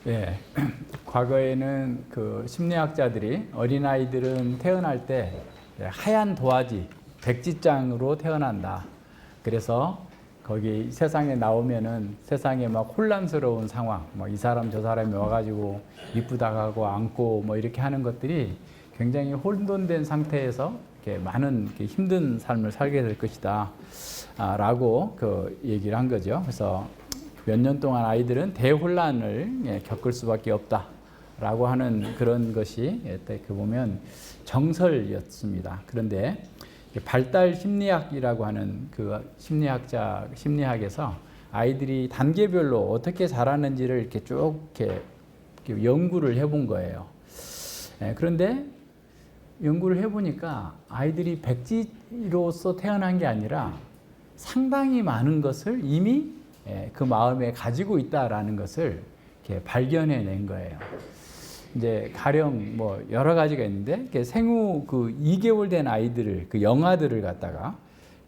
예, 과거에는 그 심리학자들이 어린아이들은 태어날 때 하얀 도화지, 백지장으로 태어난다. 그래서 거기 세상에 나오면은 세상에 막 혼란스러운 상황, 뭐 이 사람 저 사람이 와가지고 이쁘다고 하고 안고 뭐 이렇게 하는 것들이 굉장히 혼돈된 상태에서 이렇게 많은 이렇게 힘든 삶을 살게 될 것이다. 라고 그 얘기를 한 거죠. 그래서 몇 년 동안 아이들은 대혼란을 겪을 수밖에 없다라고 하는 그런 것이 그 보면 정설이었습니다. 그런데 발달 심리학이라고 하는 그 심리학에서 아이들이 단계별로 어떻게 자라는지를 이렇게 쭉 이렇게 연구를 해본 거예요. 그런데 연구를 해보니까 아이들이 백지로서 태어난 게 아니라 상당히 많은 것을 이미 그 마음에 가지고 있다라는 것을 이렇게 발견해낸 거예요. 이제 가령 뭐 여러 가지가 있는데 생후 그 2개월 된 아이들을 그 영아들을 갖다가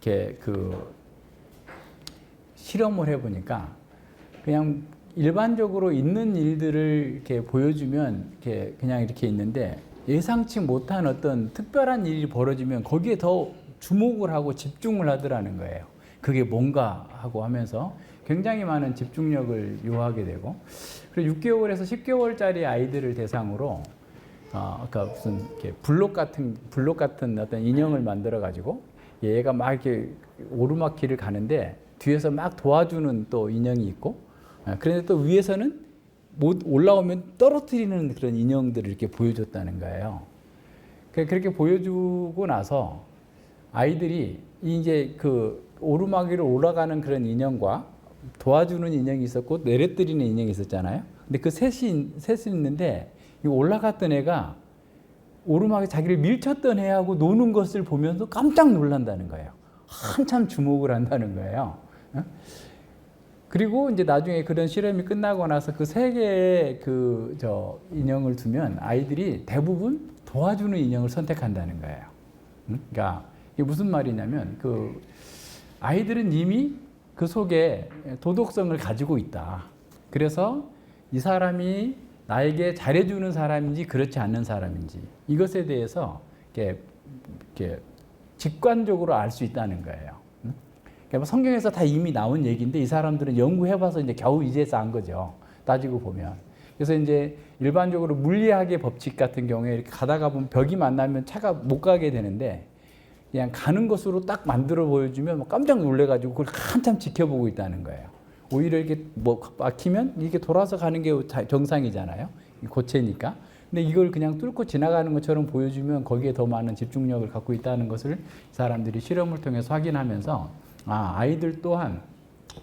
이렇게 그 실험을 해보니까 그냥 일반적으로 있는 일들을 이렇게 보여주면 이렇게 그냥 이렇게 있는데 예상치 못한 어떤 특별한 일이 벌어지면 거기에 더 주목을 하고 집중을 하더라는 거예요. 그게 뭔가 하고 하면서 굉장히 많은 집중력을 요하게 되고, 그리고 6개월에서 10개월짜리 아이들을 대상으로 아까 무슨 이렇게 블록 같은 어떤 인형을 만들어 가지고 얘가 막 이렇게 오르막길을 가는데 뒤에서 막 도와주는 또 인형이 있고, 그런데 또 위에서는 못 올라오면 떨어뜨리는 그런 인형들을 이렇게 보여줬다는 거예요. 그렇게 보여주고 나서 아이들이 이제 그 오르막 위로 올라가는 그런 인형과 도와주는 인형이 있었고 내려뜨리는 인형이 있었잖아요. 근데 그 셋이 있는데 올라갔던 애가 오르막에 자기를 밀쳤던 애하고 노는 것을 보면서 깜짝 놀란다는 거예요. 한참 주목을 한다는 거예요. 그리고 이제 나중에 그런 실험이 끝나고 나서 그 세 개의 그 인형을 두면 아이들이 대부분 도와주는 인형을 선택한다는 거예요. 그러니까 이게 무슨 말이냐면 그 아이들은 이미 그 속에 도덕성을 가지고 있다. 그래서 이 사람이 나에게 잘해주는 사람인지 그렇지 않는 사람인지 이것에 대해서 이렇게 직관적으로 알 수 있다는 거예요. 그러니까 성경에서 다 이미 나온 얘기인데 이 사람들은 연구해봐서 이제 겨우 이제서 안 거죠. 따지고 보면. 그래서 이제 일반적으로 물리학의 법칙 같은 경우에 이렇게 가다가 보면 벽이 만나면 차가 못 가게 되는데 그냥 가는 것으로 딱 만들어 보여주면 깜짝 놀래가지고 그걸 한참 지켜보고 있다는 거예요. 오히려 이렇게 뭐 막히면 이렇게 돌아서 가는 게 정상이잖아요. 고체니까. 근데 이걸 그냥 뚫고 지나가는 것처럼 보여주면 거기에 더 많은 집중력을 갖고 있다는 것을 사람들이 실험을 통해서 확인하면서 아이들 또한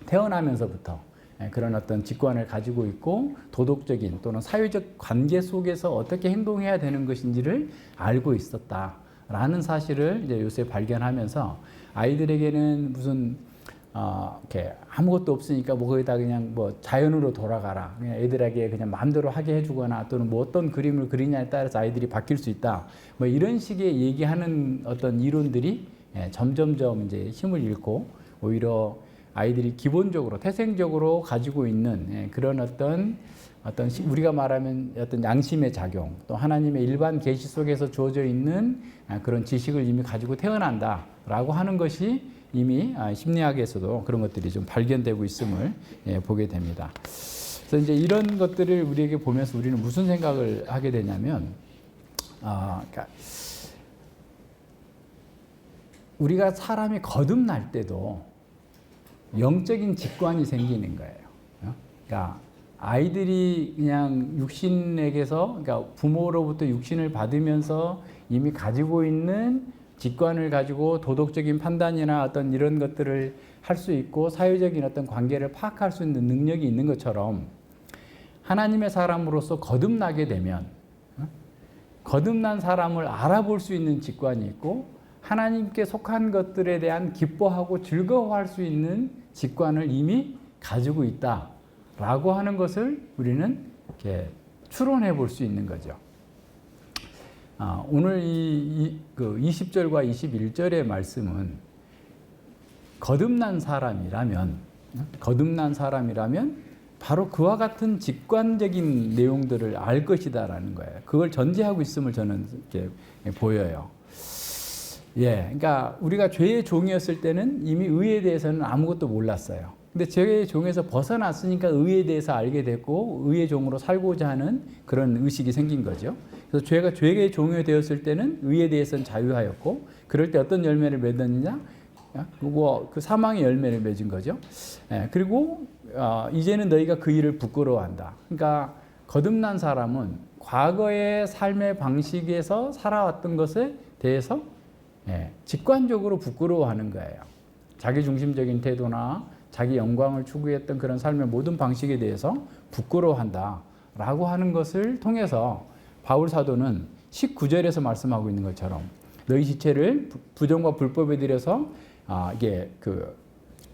태어나면서부터 그런 어떤 직관을 가지고 있고 도덕적인 또는 사회적 관계 속에서 어떻게 행동해야 되는 것인지를 알고 있었다라는 사실을 이제 요새 발견하면서 아이들에게는 무슨 이렇게 아무것도 없으니까 뭐 거기다 그냥 뭐 자연으로 돌아가라. 그냥 애들에게 그냥 마음대로 하게 해주거나 또는 뭐 어떤 그림을 그리냐에 따라서 아이들이 바뀔 수 있다. 뭐 이런 식의 얘기하는 어떤 이론들이 점점점 이제 힘을 잃고 오히려 아이들이 기본적으로 태생적으로 가지고 있는 그런 어떤 우리가 말하면 어떤 양심의 작용 또 하나님의 일반 계시 속에서 주어져 있는 그런 지식을 이미 가지고 태어난다라고 하는 것이 이미 심리학에서도 그런 것들이 좀 발견되고 있음을 보게 됩니다. 그래서 이제 이런 것들을 우리에게 보면서 우리는 무슨 생각을 하게 되냐면, 그러니까 우리가 사람이 거듭날 때도 영적인 직관이 생기는 거예요. 그러니까 아이들이 그냥 육신에게서, 그러니까 부모로부터 육신을 받으면서 이미 가지고 있는 직관을 가지고 도덕적인 판단이나 어떤 이런 것들을 할 수 있고 사회적인 어떤 관계를 파악할 수 있는 능력이 있는 것처럼 하나님의 사람으로서 거듭나게 되면 거듭난 사람을 알아볼 수 있는 직관이 있고 하나님께 속한 것들에 대한 기뻐하고 즐거워할 수 있는 직관을 이미 가지고 있다라고 하는 것을 우리는 이렇게 추론해 볼 수 있는 거죠. 오늘 그 20절과 21절의 말씀은 거듭난 사람이라면 바로 그와 같은 직관적인 내용들을 알 것이다라는 거예요. 그걸 전제하고 있음을 저는 이렇게 보여요. 예, 그러니까 우리가 죄의 종이었을 때는 이미 의에 대해서는 아무것도 몰랐어요. 근데 죄의 종에서 벗어났으니까 의에 대해서 알게 됐고 의의 종으로 살고자 하는 그런 의식이 생긴 거죠. 그래서 죄가 죄의 종이 되었을 때는 의에 대해서는 자유하였고, 그럴 때 어떤 열매를 맺었느냐? 그 사망의 열매를 맺은 거죠. 예, 그리고 이제는 너희가 그 일을 부끄러워한다. 그러니까 거듭난 사람은 과거의 삶의 방식에서 살아왔던 것에 대해서 직관적으로 부끄러워하는 거예요. 자기 중심적인 태도나 자기 영광을 추구했던 그런 삶의 모든 방식에 대해서 부끄러워한다라고 하는 것을 통해서 바울 사도는 19절에서 말씀하고 있는 것처럼 너희 지체를 부정과 불법에 들여서 이게 그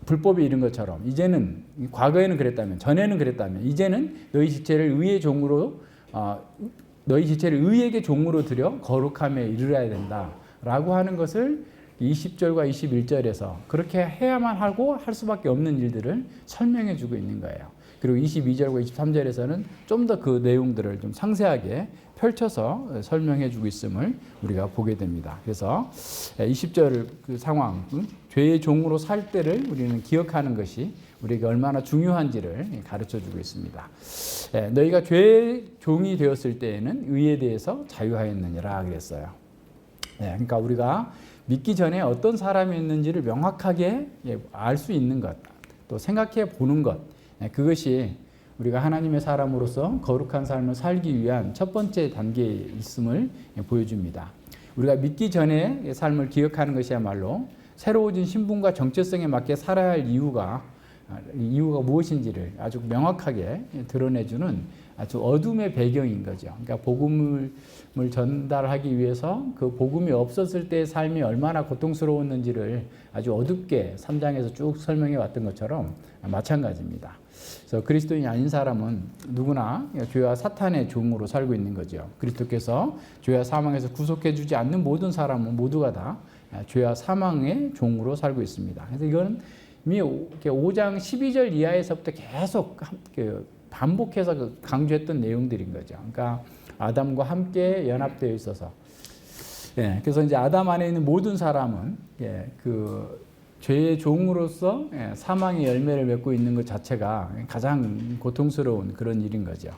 불법에 이른 것처럼, 이제는 과거에는 그랬다면, 전에는 그랬다면, 이제는 너희 지체를 의의 종으로 너희 지체를 의에게 종으로 들여 거룩함에 이르러야 된다라고 하는 것을 20절과 21절에서 그렇게 해야만 하고 할 수밖에 없는 일들을 설명해 주고 있는 거예요. 그리고 22절과 23절에서는 좀 더 그 내용들을 좀 상세하게 펼쳐서 설명해 주고 있음을 우리가 보게 됩니다. 그래서 20절 그 상황, 죄의 종으로 살 때를 우리는 기억하는 것이 우리에게 얼마나 중요한지를 가르쳐 주고 있습니다. 너희가 죄의 종이 되었을 때에는 의에 대해서 자유하였느니라 그랬어요. 그러니까 우리가 믿기 전에 어떤 사람이었는지를 명확하게 알 수 있는 것, 또 생각해 보는 것, 그것이 우리가 하나님의 사람으로서 거룩한 삶을 살기 위한 첫 번째 단계에 있음을 보여줍니다. 우리가 믿기 전에 삶을 기억하는 것이야말로 새로워진 신분과 정체성에 맞게 살아야 할 이유가 무엇인지를 아주 명확하게 드러내주는 아주 어둠의 배경인 거죠. 그러니까 복음을 전달하기 위해서 그 복음이 없었을 때의 삶이 얼마나 고통스러웠는지를 아주 어둡게 3장에서 쭉 설명해 왔던 것처럼 마찬가지입니다. 그래서 그리스도인이 아닌 사람은 누구나 죄와 사탄의 종으로 살고 있는 거죠. 그리스도께서 죄와 사망에서 구속해 주지 않는 모든 사람은 모두가 다 죄와 사망의 종으로 살고 있습니다. 그래서 이건 이미 5장 12절 이하에서부터 계속 반복해서 강조했던 내용들인 거죠. 그러니까 아담과 함께 연합되어 있어서, 그래서 이제 아담 안에 있는 모든 사람은 그 죄의 종으로서 사망의 열매를 맺고 있는 것 자체가 가장 고통스러운 그런 일인 거죠.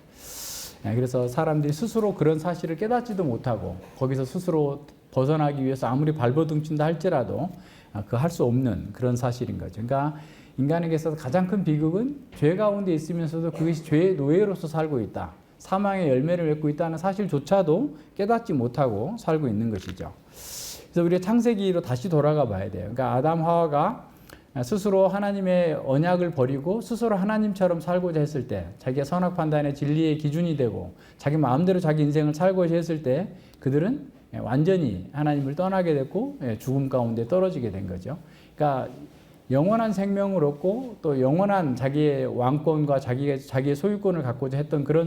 그래서 사람들이 스스로 그런 사실을 깨닫지도 못하고 거기서 스스로 벗어나기 위해서 아무리 발버둥친다 할지라도 그 할 수 없는 그런 사실인 거죠. 그러니까 인간에게 있어서 가장 큰 비극은 죄 가운데 있으면서도 그것이 죄의 노예로서 살고 있다, 사망의 열매를 맺고 있다는 사실조차도 깨닫지 못하고 살고 있는 것이죠. 그래서 우리가 창세기로 다시 돌아가 봐야 돼요. 그러니까 아담 하와가 스스로 하나님의 언약을 버리고 스스로 하나님처럼 살고자 했을 때, 자기가 선악 판단의 진리의 기준이 되고 자기 마음대로 자기 인생을 살고자 했을 때 그들은 완전히 하나님을 떠나게 됐고 죽음 가운데 떨어지게 된 거죠. 그러니까 영원한 생명을 얻고 또 영원한 자기의 왕권과 자기의 소유권을 갖고자 했던 그런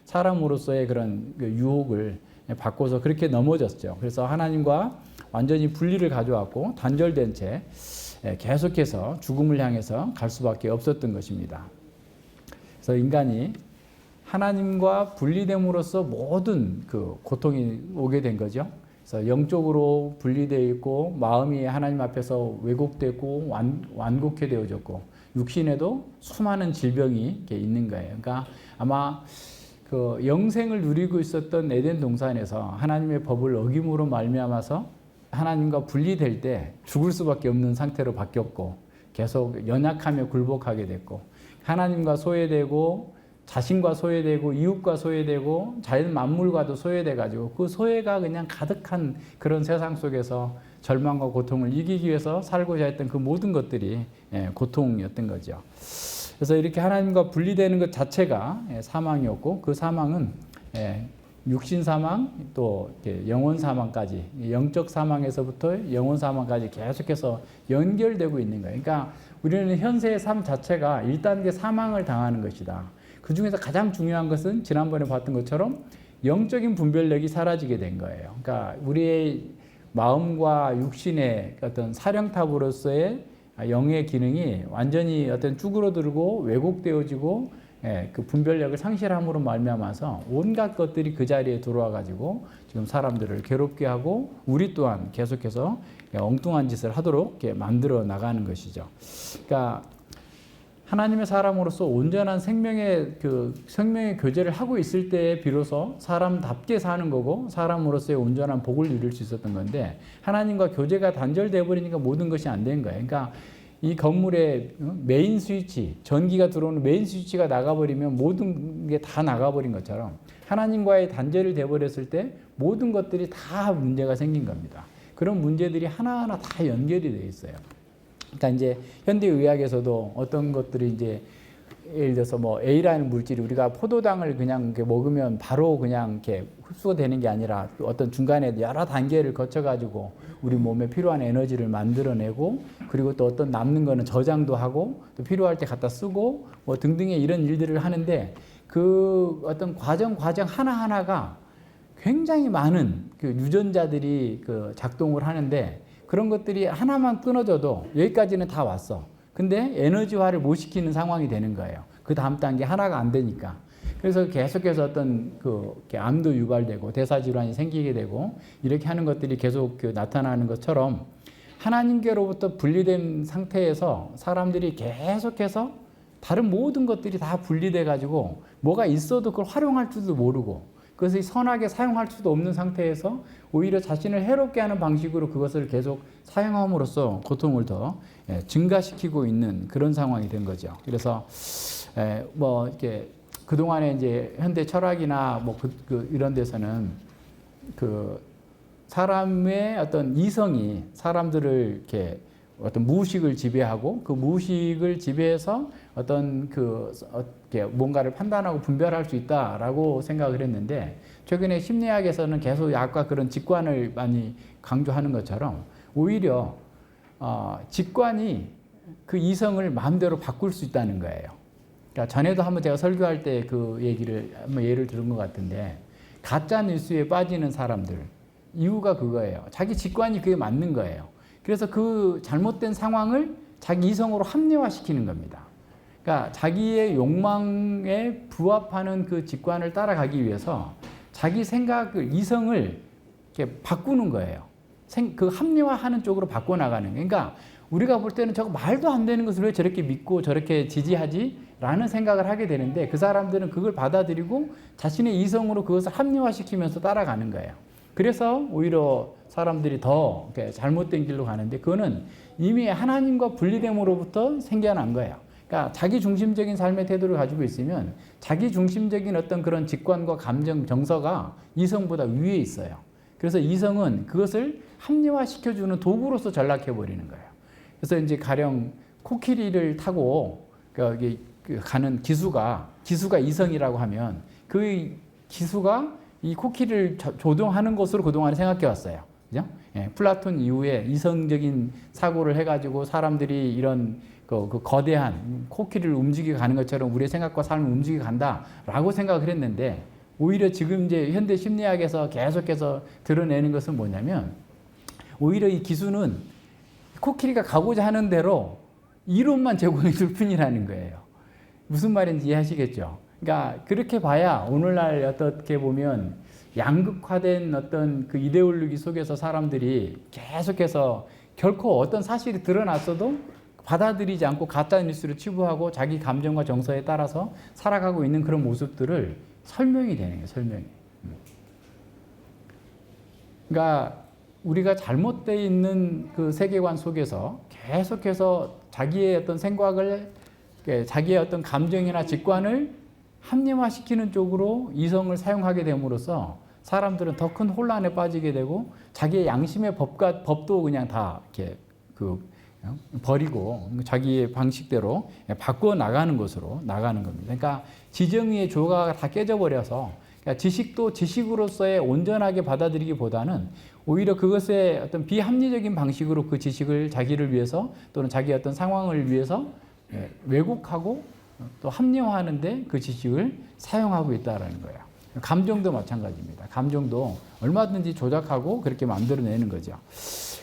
사람으로서의 그런 유혹을 받고서 그렇게 넘어졌죠. 그래서 하나님과 완전히 분리를 가져왔고 단절된 채 계속해서 죽음을 향해서 갈 수밖에 없었던 것입니다. 그래서 인간이 하나님과 분리됨으로써 모든 그 고통이 오게 된 거죠. 그래서 영적으로 분리되어 있고 마음이 하나님 앞에서 왜곡되고 완곡해 되어졌고 육신에도 수많은 질병이 있는 거예요. 그러니까 아마 그 영생을 누리고 있었던 에덴 동산에서 하나님의 법을 어김으로 말미암아서 하나님과 분리될 때 죽을 수밖에 없는 상태로 바뀌었고 계속 연약하며 굴복하게 됐고 하나님과 소외되고 자신과 소외되고 이웃과 소외되고 자연 만물과도 소외돼 가지고 그 소외가 그냥 가득한 그런 세상 속에서 절망과 고통을 이기기 위해서 살고자 했던 그 모든 것들이 고통이었던 거죠. 그래서 이렇게 하나님과 분리되는 것 자체가 사망이었고 그 사망은 육신 사망 또 영혼 사망까지, 영적 사망에서부터 영혼 사망까지 계속해서 연결되고 있는 거예요. 그러니까 우리는 현세의 삶 자체가 1단계 사망을 당하는 것이다. 그 중에서 가장 중요한 것은 지난번에 봤던 것처럼 영적인 분별력이 사라지게 된 거예요. 그러니까 우리의 마음과 육신의 어떤 사령탑으로서의 영의 기능이 완전히 어떤 쭈그러들고 왜곡되어지고 그 분별력을 상실함으로 말미암아서 온갖 것들이 그 자리에 들어와 가지고 지금 사람들을 괴롭게 하고 우리 또한 계속해서 엉뚱한 짓을 하도록 이렇게 만들어 나가는 것이죠. 그러니까 하나님의 사람으로서 온전한 생명의 교제를 하고 있을 때에 비로소 사람답게 사는 거고 사람으로서의 온전한 복을 누릴 수 있었던 건데 하나님과 교제가 단절돼 버리니까 모든 것이 안 된 거예요. 그러니까 이 건물의 메인 스위치, 전기가 들어오는 메인 스위치가 나가버리면 모든 게 다 나가버린 것처럼 하나님과의 단절이 돼버렸을 때 모든 것들이 다 문제가 생긴 겁니다. 그런 문제들이 하나하나 다 연결이 되어 있어요. 그러니까 이제 현대의학에서도 어떤 것들이 이제 예를 들어서 뭐 A라는 물질이 우리가 포도당을 그냥 이렇게 먹으면 바로 그냥 이렇게 흡수가 되는 게 아니라 어떤 중간에 여러 단계를 거쳐가지고 우리 몸에 필요한 에너지를 만들어내고 그리고 또 어떤 남는 거는 저장도 하고 또 필요할 때 갖다 쓰고 뭐 등등의 이런 일들을 하는데 그 어떤 과정 하나하나가 굉장히 많은 그 유전자들이 그 작동을 하는데 그런 것들이 하나만 끊어져도 여기까지는 다 왔어. 근데 에너지화를 못 시키는 상황이 되는 거예요. 그 다음 단계 하나가 안 되니까. 그래서 계속해서 어떤 암도 유발되고 대사질환이 생기게 되고 이렇게 하는 것들이 계속 나타나는 것처럼 하나님께로부터 분리된 상태에서 사람들이 계속해서 다른 모든 것들이 다 분리돼 가지고 뭐가 있어도 그걸 활용할 줄도 모르고 그것을 선하게 사용할 수도 없는 상태에서 오히려 자신을 해롭게 하는 방식으로 그것을 계속 사용함으로써 고통을 더 증가시키고 있는 그런 상황이 된 거죠. 그래서 뭐 이렇게 그 동안에 이제 현대 철학이나 뭐 이런 데서는 그 사람의 어떤 이성이 사람들을 이렇게 어떤 무의식을 지배하고 그 무의식을 지배해서 어떤 뭔가를 판단하고 분별할 수 있다라고 생각을 했는데 최근에 심리학에서는 계속 아까 그런 직관을 많이 강조하는 것처럼 오히려 직관이 그 이성을 마음대로 바꿀 수 있다는 거예요. 그러니까 전에도 한번 제가 설교할 때 그 얘기를 한번 예를 들은 것 같은데 가짜 뉴스에 빠지는 사람들 이유가 그거예요. 자기 직관이 그게 맞는 거예요. 그래서 그 잘못된 상황을 자기 이성으로 합리화시키는 겁니다. 그러니까 자기의 욕망에 부합하는 그 직관을 따라가기 위해서 자기 생각을, 이성을 이렇게 바꾸는 거예요. 그 합리화하는 쪽으로 바꿔나가는 거예요. 그러니까 우리가 볼 때는 저거 말도 안 되는 것을 왜 저렇게 믿고 저렇게 지지하지? 라는 생각을 하게 되는데 그 사람들은 그걸 받아들이고 자신의 이성으로 그것을 합리화시키면서 따라가는 거예요. 그래서 오히려 사람들이 더 잘못된 길로 가는데 그거는 이미 하나님과 분리됨으로부터 생겨난 거예요. 그러니까 자기 중심적인 삶의 태도를 가지고 있으면 자기 중심적인 어떤 그런 직관과 감정, 정서가 이성보다 위에 있어요. 그래서 이성은 그것을 합리화시켜주는 도구로서 전락해버리는 거예요. 그래서 이제 가령 코끼리를 타고 가는 기수가 이성이라고 하면 그 기수가 이 코끼리를 조종하는 것으로 그동안 생각해 왔어요. 그죠? 플라톤 이후에 이성적인 사고를 해가지고 사람들이 이런 그 거대한 코끼리를 움직이게 가는 것처럼 우리의 생각과 삶을 움직이게 간다라고 생각을 했는데 오히려 지금 이제 현대 심리학에서 계속해서 드러내는 것은 뭐냐면 오히려 이 기수는 코끼리가 가고자 하는 대로 이론만 제공해 줄 뿐이라는 거예요. 무슨 말인지 이해하시겠죠? 그러니까 그렇게 봐야 오늘날 어떻게 보면 양극화된 어떤 그 이데올로기 속에서 사람들이 계속해서 결코 어떤 사실이 드러났어도 받아들이지 않고 가짜 뉴스를 치부하고 자기 감정과 정서에 따라서 살아가고 있는 그런 모습들을 설명이 되는 거예요. 설명이. 그러니까 우리가 잘못되어 있는 그 세계관 속에서 계속해서 자기의 어떤 생각을 자기의 어떤 감정이나 직관을 합리화시키는 쪽으로 이성을 사용하게 됨으로써 사람들은 더 큰 혼란에 빠지게 되고 자기의 양심의 법도 그냥 다 이렇게 버리고 자기의 방식대로 바꿔 나가는 것으로 나가는 겁니다. 그러니까 지정의의 조화가 다 깨져버려서 그러니까 지식도 지식으로서의 온전하게 받아들이기보다는 오히려 그것의 어떤 비합리적인 방식으로 그 지식을 자기를 위해서 또는 자기의 어떤 상황을 위해서 왜곡하고 또 합리화하는데 그 지식을 사용하고 있다는 거예요. 감정도 마찬가지입니다. 감정도 얼마든지 조작하고 그렇게 만들어내는 거죠.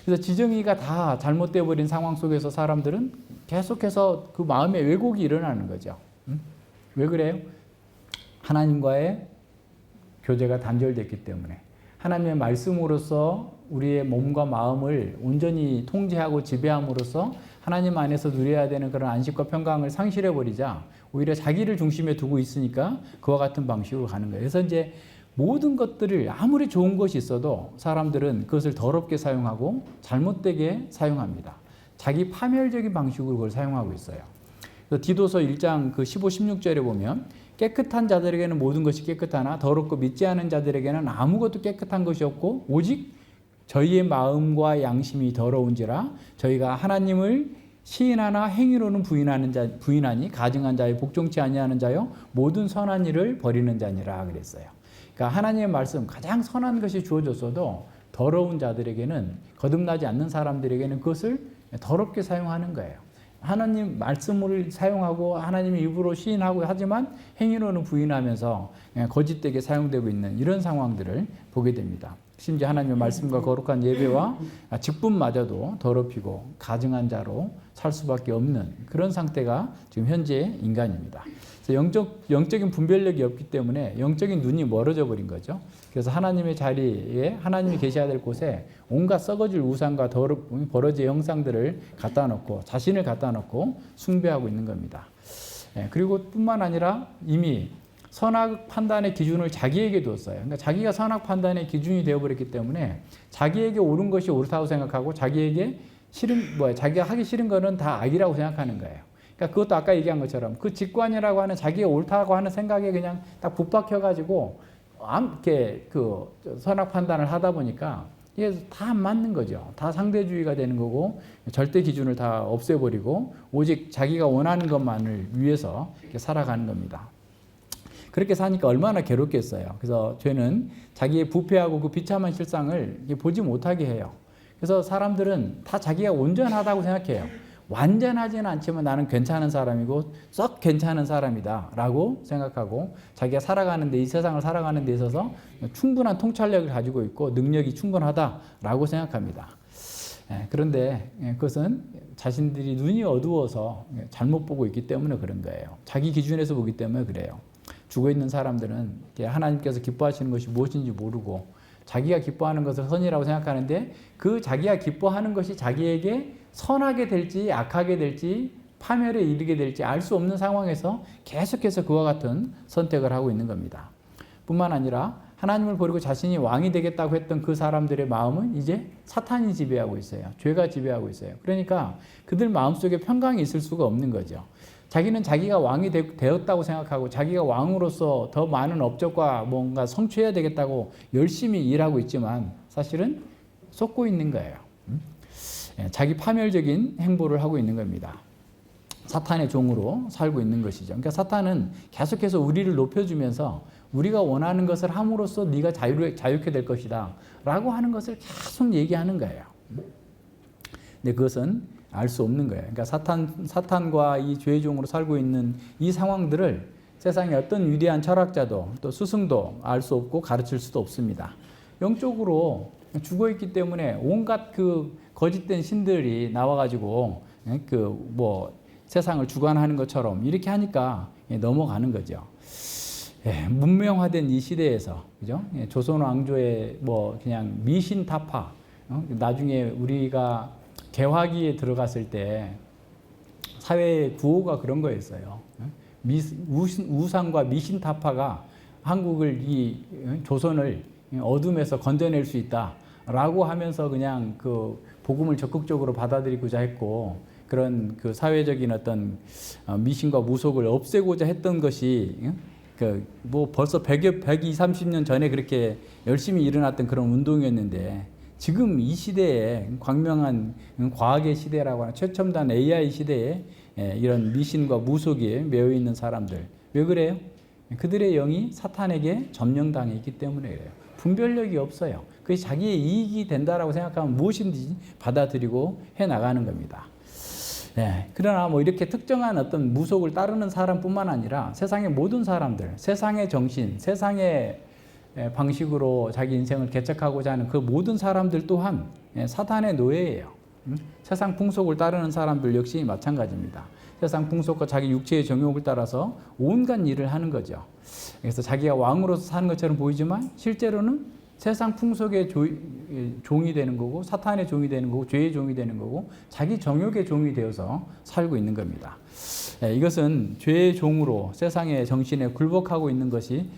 그래서 지정의가 다 잘못되어 버린 상황 속에서 사람들은 계속해서 그 마음에 왜곡이 일어나는 거죠. 왜 그래요? 하나님과의 교제가 단절됐기 때문에. 하나님의 말씀으로서 우리의 몸과 마음을 온전히 통제하고 지배함으로써 하나님 안에서 누려야 되는 그런 안식과 평강을 상실해 버리자 오히려 자기를 중심에 두고 있으니까 그와 같은 방식으로 가는 거예요. 그래서 이제 모든 것들을 아무리 좋은 것이 있어도 사람들은 그것을 더럽게 사용하고 잘못되게 사용합니다. 자기 파멸적인 방식으로 그걸 사용하고 있어요. 그래서 디도서 1장 그 15, 16절에 보면 깨끗한 자들에게는 모든 것이 깨끗하나 더럽고 믿지 않은 자들에게는 아무것도 깨끗한 것이 없고 오직 저희의 마음과 양심이 더러운지라 저희가 하나님을 시인하나 행위로는 부인하니 가증한 자의 복종치 아니하는 자요 모든 선한 일을 버리는 자니라 그랬어요. 그러니까 하나님의 말씀 가장 선한 것이 주어졌어도 더러운 자들에게는 거듭나지 않는 사람들에게는 그것을 더럽게 사용하는 거예요. 하나님 말씀을 사용하고 하나님의 입으로 시인하고 하지만 행위로는 부인하면서 거짓되게 사용되고 있는 이런 상황들을 보게 됩니다. 심지어 하나님의 말씀과 거룩한 예배와 직분마저도 더럽히고 가증한 자로 살 수밖에 없는 그런 상태가 지금 현재 인간입니다. 그래서 영적인 분별력이 없기 때문에 영적인 눈이 멀어져 버린 거죠. 그래서 하나님의 자리에 하나님이 계셔야 될 곳에 온갖 썩어질 우상과 버러지의 형상들을 갖다 놓고 자신을 갖다 놓고 숭배하고 있는 겁니다. 그리고 뿐만 아니라 이미 선악 판단의 기준을 자기에게 뒀어요. 그러니까 자기가 선악 판단의 기준이 되어버렸기 때문에 자기에게 옳은 것이 옳다고 생각하고 자기가 하기 싫은 거는 다 악이라고 생각하는 거예요. 그러니까 그것도 아까 얘기한 것처럼 그 직관이라고 하는 자기가 옳다고 하는 생각에 그냥 딱 붙박혀가지고 이렇게 그 선악 판단을 하다 보니까 이게 다 안 맞는 거죠. 다 상대주의가 되는 거고 절대 기준을 다 없애버리고 오직 자기가 원하는 것만을 위해서 이렇게 살아가는 겁니다. 그렇게 사니까 얼마나 괴롭겠어요. 그래서 죄는 자기의 부패하고 그 비참한 실상을 보지 못하게 해요. 그래서 사람들은 다 자기가 온전하다고 생각해요. 완전하지는 않지만 나는 괜찮은 사람이고 썩 괜찮은 사람이다 라고 생각하고 자기가 살아가는데 이 세상을 살아가는 데 있어서 충분한 통찰력을 가지고 있고 능력이 충분하다라고 생각합니다. 그런데 그것은 자신들이 눈이 어두워서 잘못 보고 있기 때문에 그런 거예요. 자기 기준에서 보기 때문에 그래요. 죽어있는 사람들은 하나님께서 기뻐하시는 것이 무엇인지 모르고 자기가 기뻐하는 것을 선이라고 생각하는데 그 자기가 기뻐하는 것이 자기에게 선하게 될지 악하게 될지 파멸에 이르게 될지 알 수 없는 상황에서 계속해서 그와 같은 선택을 하고 있는 겁니다. 뿐만 아니라 하나님을 버리고 자신이 왕이 되겠다고 했던 그 사람들의 마음은 이제 사탄이 지배하고 있어요. 죄가 지배하고 있어요. 그러니까 그들 마음속에 평강이 있을 수가 없는 거죠. 자기는 자기가 왕이 되었다고 생각하고 자기가 왕으로서 더 많은 업적과 뭔가 성취해야 되겠다고 열심히 일하고 있지만 사실은 쏟고 있는 거예요. 자기 파멸적인 행보를 하고 있는 겁니다. 사탄의 종으로 살고 있는 것이죠. 그러니까 사탄은 계속해서 우리를 높여주면서 우리가 원하는 것을 함으로써 네가 자유케 될 것이다 라고 하는 것을 계속 얘기하는 거예요. 근데 그것은 알 수 없는 거예요. 그러니까 사탄과 이 죄의 종으로 살고 있는 이 상황들을 세상의 어떤 위대한 철학자도 또 스승도 알 수 없고 가르칠 수도 없습니다. 영적으로 죽어 있기 때문에 온갖 그 거짓된 신들이 나와가지고 세상을 주관하는 것처럼 이렇게 하니까 넘어가는 거죠. 문명화된 이 시대에서 그죠? 조선 왕조의 그냥 미신 타파. 나중에 우리가 개화기에 들어갔을 때 사회의 구호가 그런 거였어요. 우상과 미신 타파가 한국을 이 조선을 어둠에서 건져낼 수 있다라고 하면서 그냥 그 복음을 적극적으로 받아들이고자 했고 그런 그 사회적인 어떤 미신과 무속을 없애고자 했던 것이 벌써 120, 30년 전에 그렇게 열심히 일어났던 그런 운동이었는데 지금 이 시대에 광명한 과학의 시대라고 하는 최첨단 AI 시대에 이런 미신과 무속에 매여 있는 사람들 왜 그래요? 그들의 영이 사탄에게 점령당해 있기 때문에 그래요. 분별력이 없어요. 그게 자기의 이익이 된다라고 생각하면 무엇인지 받아들이고 해나가는 겁니다. 그러나 이렇게 특정한 어떤 무속을 따르는 사람뿐만 아니라 세상의 모든 사람들, 세상의 정신, 세상의 방식으로 자기 인생을 개척하고자 하는 그 모든 사람들 또한 사탄의 노예예요. 세상 풍속을 따르는 사람들 역시 마찬가지입니다. 세상 풍속과 자기 육체의 정욕을 따라서 온갖 일을 하는 거죠. 그래서 자기가 왕으로서 사는 것처럼 보이지만 실제로는 세상 풍속의 종이 되는 거고, 사탄의 종이 되는 거고, 죄의 종이 되는 거고, 자기 정욕의 종이 되어서 살고 있는 겁니다. 이것은 죄의 종으로 세상의 정신에 굴복하고 있는 것이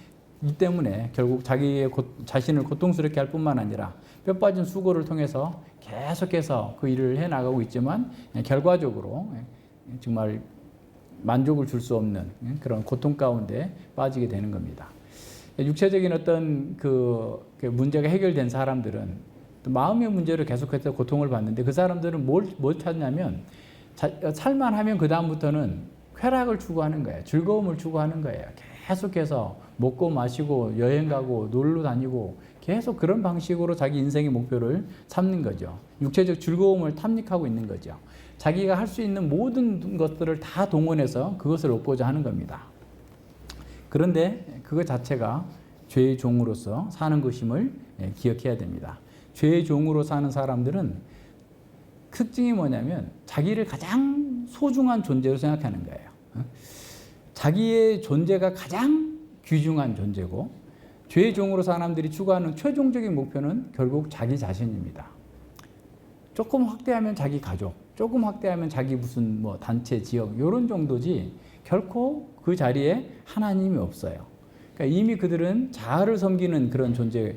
이 때문에 결국 자기의 자신을 고통스럽게 할 뿐만 아니라 뼈 빠진 수고를 통해서 계속해서 그 일을 해나가고 있지만 결과적으로 정말 만족을 줄 수 없는 그런 고통 가운데 빠지게 되는 겁니다. 육체적인 어떤 그 문제가 해결된 사람들은 또 마음의 문제로 계속해서 고통을 받는데 그 사람들은 뭘 찾냐면 살만하면 그 다음부터는 쾌락을 추구하는 거예요. 즐거움을 추구하는 거예요. 계속해서 먹고 마시고 여행 가고 놀러 다니고 계속 그런 방식으로 자기 인생의 목표를 삼는 거죠. 육체적 즐거움을 탐닉하고 있는 거죠. 자기가 할 수 있는 모든 것들을 다 동원해서 그것을 얻고자 하는 겁니다. 그런데 그것 자체가 죄의 종으로서 사는 것임을 기억해야 됩니다. 죄의 종으로 사는 사람들은 특징이 뭐냐면 자기를 가장 소중한 존재로 생각하는 거예요. 자기의 존재가 가장 귀중한 존재고 죄의 종으로 사람들이 추구하는 최종적인 목표는 결국 자기 자신입니다. 조금 확대하면 자기 가족, 조금 확대하면 자기 무슨 뭐 단체, 지역 이런 정도지 결코 그 자리에 하나님이 없어요. 그러니까 이미 그들은 자아를 섬기는 그런 존재,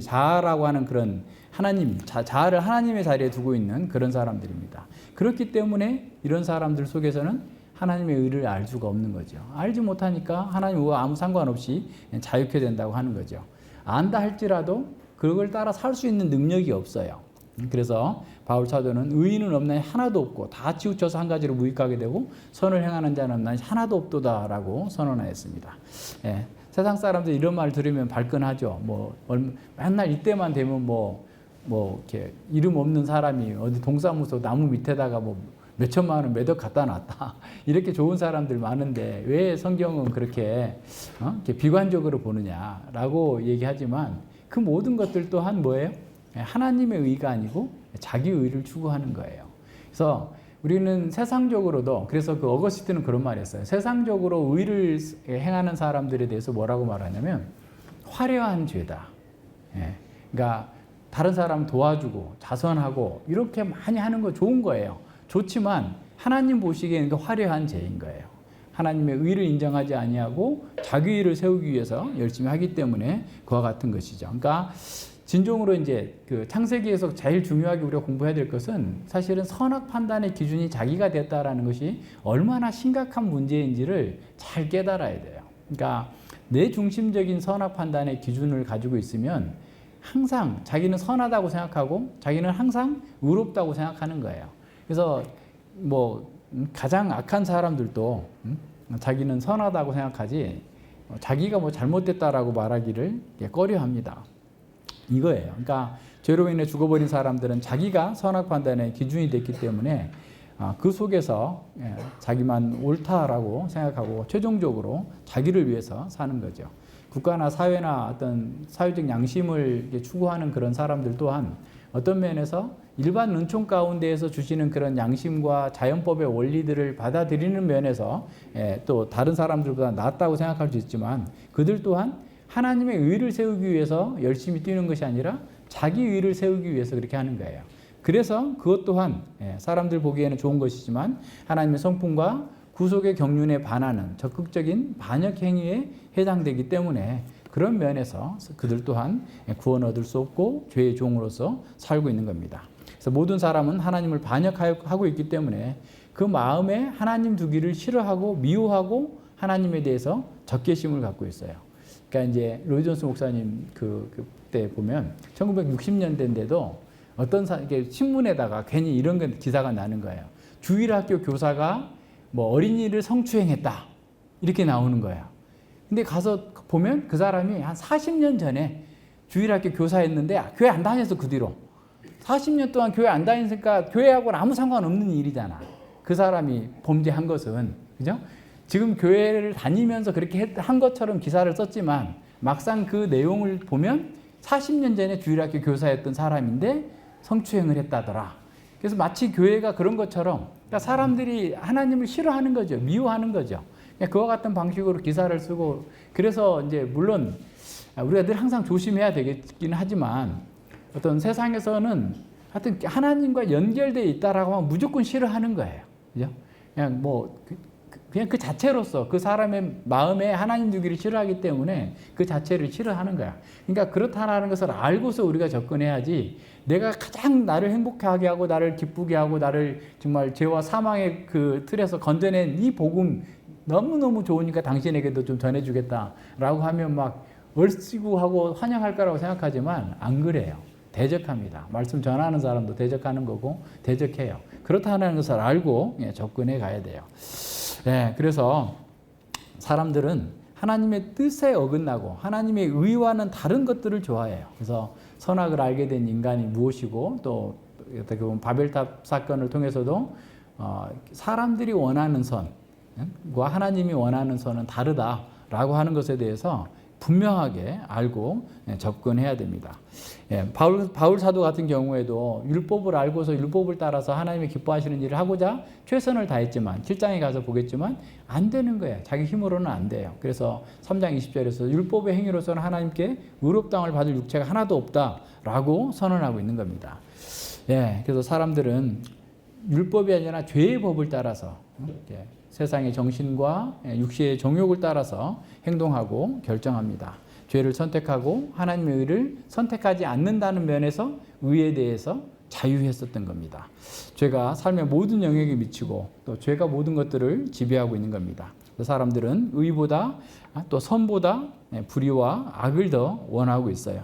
자아라고 하는 그런 하나님, 자아를 하나님의 자리에 두고 있는 그런 사람들입니다. 그렇기 때문에 이런 사람들 속에서는 하나님의 의를 알 수가 없는 거죠. 알지 못하니까 하나님과 아무 상관없이 자유케 된다고 하는 거죠. 안다 할지라도 그걸 따라 살 수 있는 능력이 없어요. 그래서 바울 사도는 의인은 없나니 하나도 없고 다 치우쳐서 한 가지로 무익하게 되고 선을 행하는 자는 없나니 하나도 없도다라고 선언하였습니다. 세상 사람들 이런 말 들으면 발끈하죠. 맨날 이때만 되면 이렇게 이름 없는 사람이 어디 동사무소 나무 밑에다가 몇천만 원 매덕 갖다 놨다. 이렇게 좋은 사람들 많은데 왜 성경은 그렇게 비관적으로 보느냐라고 얘기하지만 그 모든 것들 또한 뭐예요? 하나님의 의가 아니고 자기 의를 추구하는 거예요. 그래서 우리는 세상적으로도 그래서 그 어거스틴은 그런 말 했어요. 세상적으로 의를 행하는 사람들에 대해서 뭐라고 말하냐면 화려한 죄다. 그러니까 다른 사람 도와주고 자선하고 이렇게 많이 하는 거 좋은 거예요. 좋지만 하나님 보시기에는 화려한 죄인 거예요. 하나님의 의를 인정하지 아니하고 자기 의를 세우기 위해서 열심히 하기 때문에 그와 같은 것이죠. 그러니까 진정으로 이제 그 창세기에서 제일 중요하게 우리가 공부해야 될 것은 사실은 선악 판단의 기준이 자기가 됐다라는 것이 얼마나 심각한 문제인지를 잘 깨달아야 돼요. 그러니까 내 중심적인 선악 판단의 기준을 가지고 있으면 항상 자기는 선하다고 생각하고 자기는 항상 의롭다고 생각하는 거예요. 그래서 가장 악한 사람들도 자기는 선하다고 생각하지 자기가 잘못됐다라고 말하기를 꺼려합니다. 이거예요. 그러니까 죄로 인해 죽어버린 사람들은 자기가 선악 판단의 기준이 됐기 때문에 그 속에서 자기만 옳다라고 생각하고 최종적으로 자기를 위해서 사는 거죠. 국가나 사회나 어떤 사회적 양심을 추구하는 그런 사람들 또한 어떤 면에서 일반 은총 가운데에서 주시는 그런 양심과 자연법의 원리들을 받아들이는 면에서 또 다른 사람들보다 낫다고 생각할 수 있지만 그들 또한 하나님의 의를 세우기 위해서 열심히 뛰는 것이 아니라 자기 의를 세우기 위해서 그렇게 하는 거예요. 그래서 그것 또한 사람들 보기에는 좋은 것이지만 하나님의 성품과 구속의 경륜에 반하는 적극적인 반역 행위에 해당되기 때문에 그런 면에서 그들 또한 구원 얻을 수 없고 죄의 종으로서 살고 있는 겁니다. 그래서 모든 사람은 하나님을 반역하고 있기 때문에 그 마음에 하나님 두기를 싫어하고 미워하고 하나님에 대해서 적개심을 갖고 있어요. 그러니까 이제 로이 존스 목사님 그때 보면 1960년대인데도 어떤 신문에다가 괜히 이런 기사가 나는 거예요. 주일학교 교사가 어린이를 성추행했다 이렇게 나오는 거야. 근데 가서 보면 그 사람이 한 40년 전에 주일학교 교사였는데 교회 안 다녔어. 그 뒤로 40년 동안 교회 안 다니니까 교회하고는 아무 상관없는 일이잖아. 그 사람이 범죄한 것은, 그죠? 지금 교회를 다니면서 그렇게 한 것처럼 기사를 썼지만 막상 그 내용을 보면 40년 전에 주일학교 교사였던 사람인데 성추행을 했다더라. 그래서 마치 교회가 그런 것처럼 그러니까 사람들이 하나님을 싫어하는 거죠. 미워하는 거죠. 그와 같은 방식으로 기사를 쓰고 그래서 이제 물론 우리가 늘 항상 조심해야 되겠긴 하지만 어떤 세상에서는 하여튼 하나님과 연결되어 있다라고 하면 무조건 싫어하는 거예요. 그죠? 그냥 그냥 그 자체로서 그 사람의 마음에 하나님 두기를 싫어하기 때문에 그 자체를 싫어하는 거야. 그러니까 그렇다라는 것을 알고서 우리가 접근해야지 내가 가장 나를 행복하게 하고 나를 기쁘게 하고 나를 정말 죄와 사망의 그 틀에서 건져낸 이 복음 너무너무 좋으니까 당신에게도 좀 전해주겠다라고 하면 막 얼씨구 하고 환영할 거라고 생각하지만 안 그래요. 대적합니다. 말씀 전하는 사람도 대적하는 거고 대적해요. 그렇다는 것을 알고 접근해 가야 돼요. 네, 그래서 사람들은 하나님의 뜻에 어긋나고 하나님의 의와는 다른 것들을 좋아해요. 그래서 선악을 알게 된 인간이 무엇이고 또 어떻게 보면 바벨탑 사건을 통해서도 사람들이 원하는 선과 하나님이 원하는 선은 다르다라고 하는 것에 대해서 분명하게 알고 접근해야 됩니다. 바울 사도 같은 경우에도 율법을 알고서 율법을 따라서 하나님이 기뻐하시는 일을 하고자 최선을 다했지만 7장에 가서 보겠지만 안 되는 거예요. 자기 힘으로는 안 돼요. 그래서 3장 20절에서 율법의 행위로서는 하나님께 의롭다함을 받을 육체가 하나도 없다라고 선언하고 있는 겁니다. 그래서 사람들은 율법이 아니라 죄의 법을 따라서 세상의 정신과 육체의 정욕을 따라서 행동하고 결정합니다. 죄를 선택하고 하나님의 의를 선택하지 않는다는 면에서 의에 대해서 자유했었던 겁니다. 죄가 삶의 모든 영역에 미치고 또 죄가 모든 것들을 지배하고 있는 겁니다. 사람들은 의보다 또 선보다 불의와 악을 더 원하고 있어요.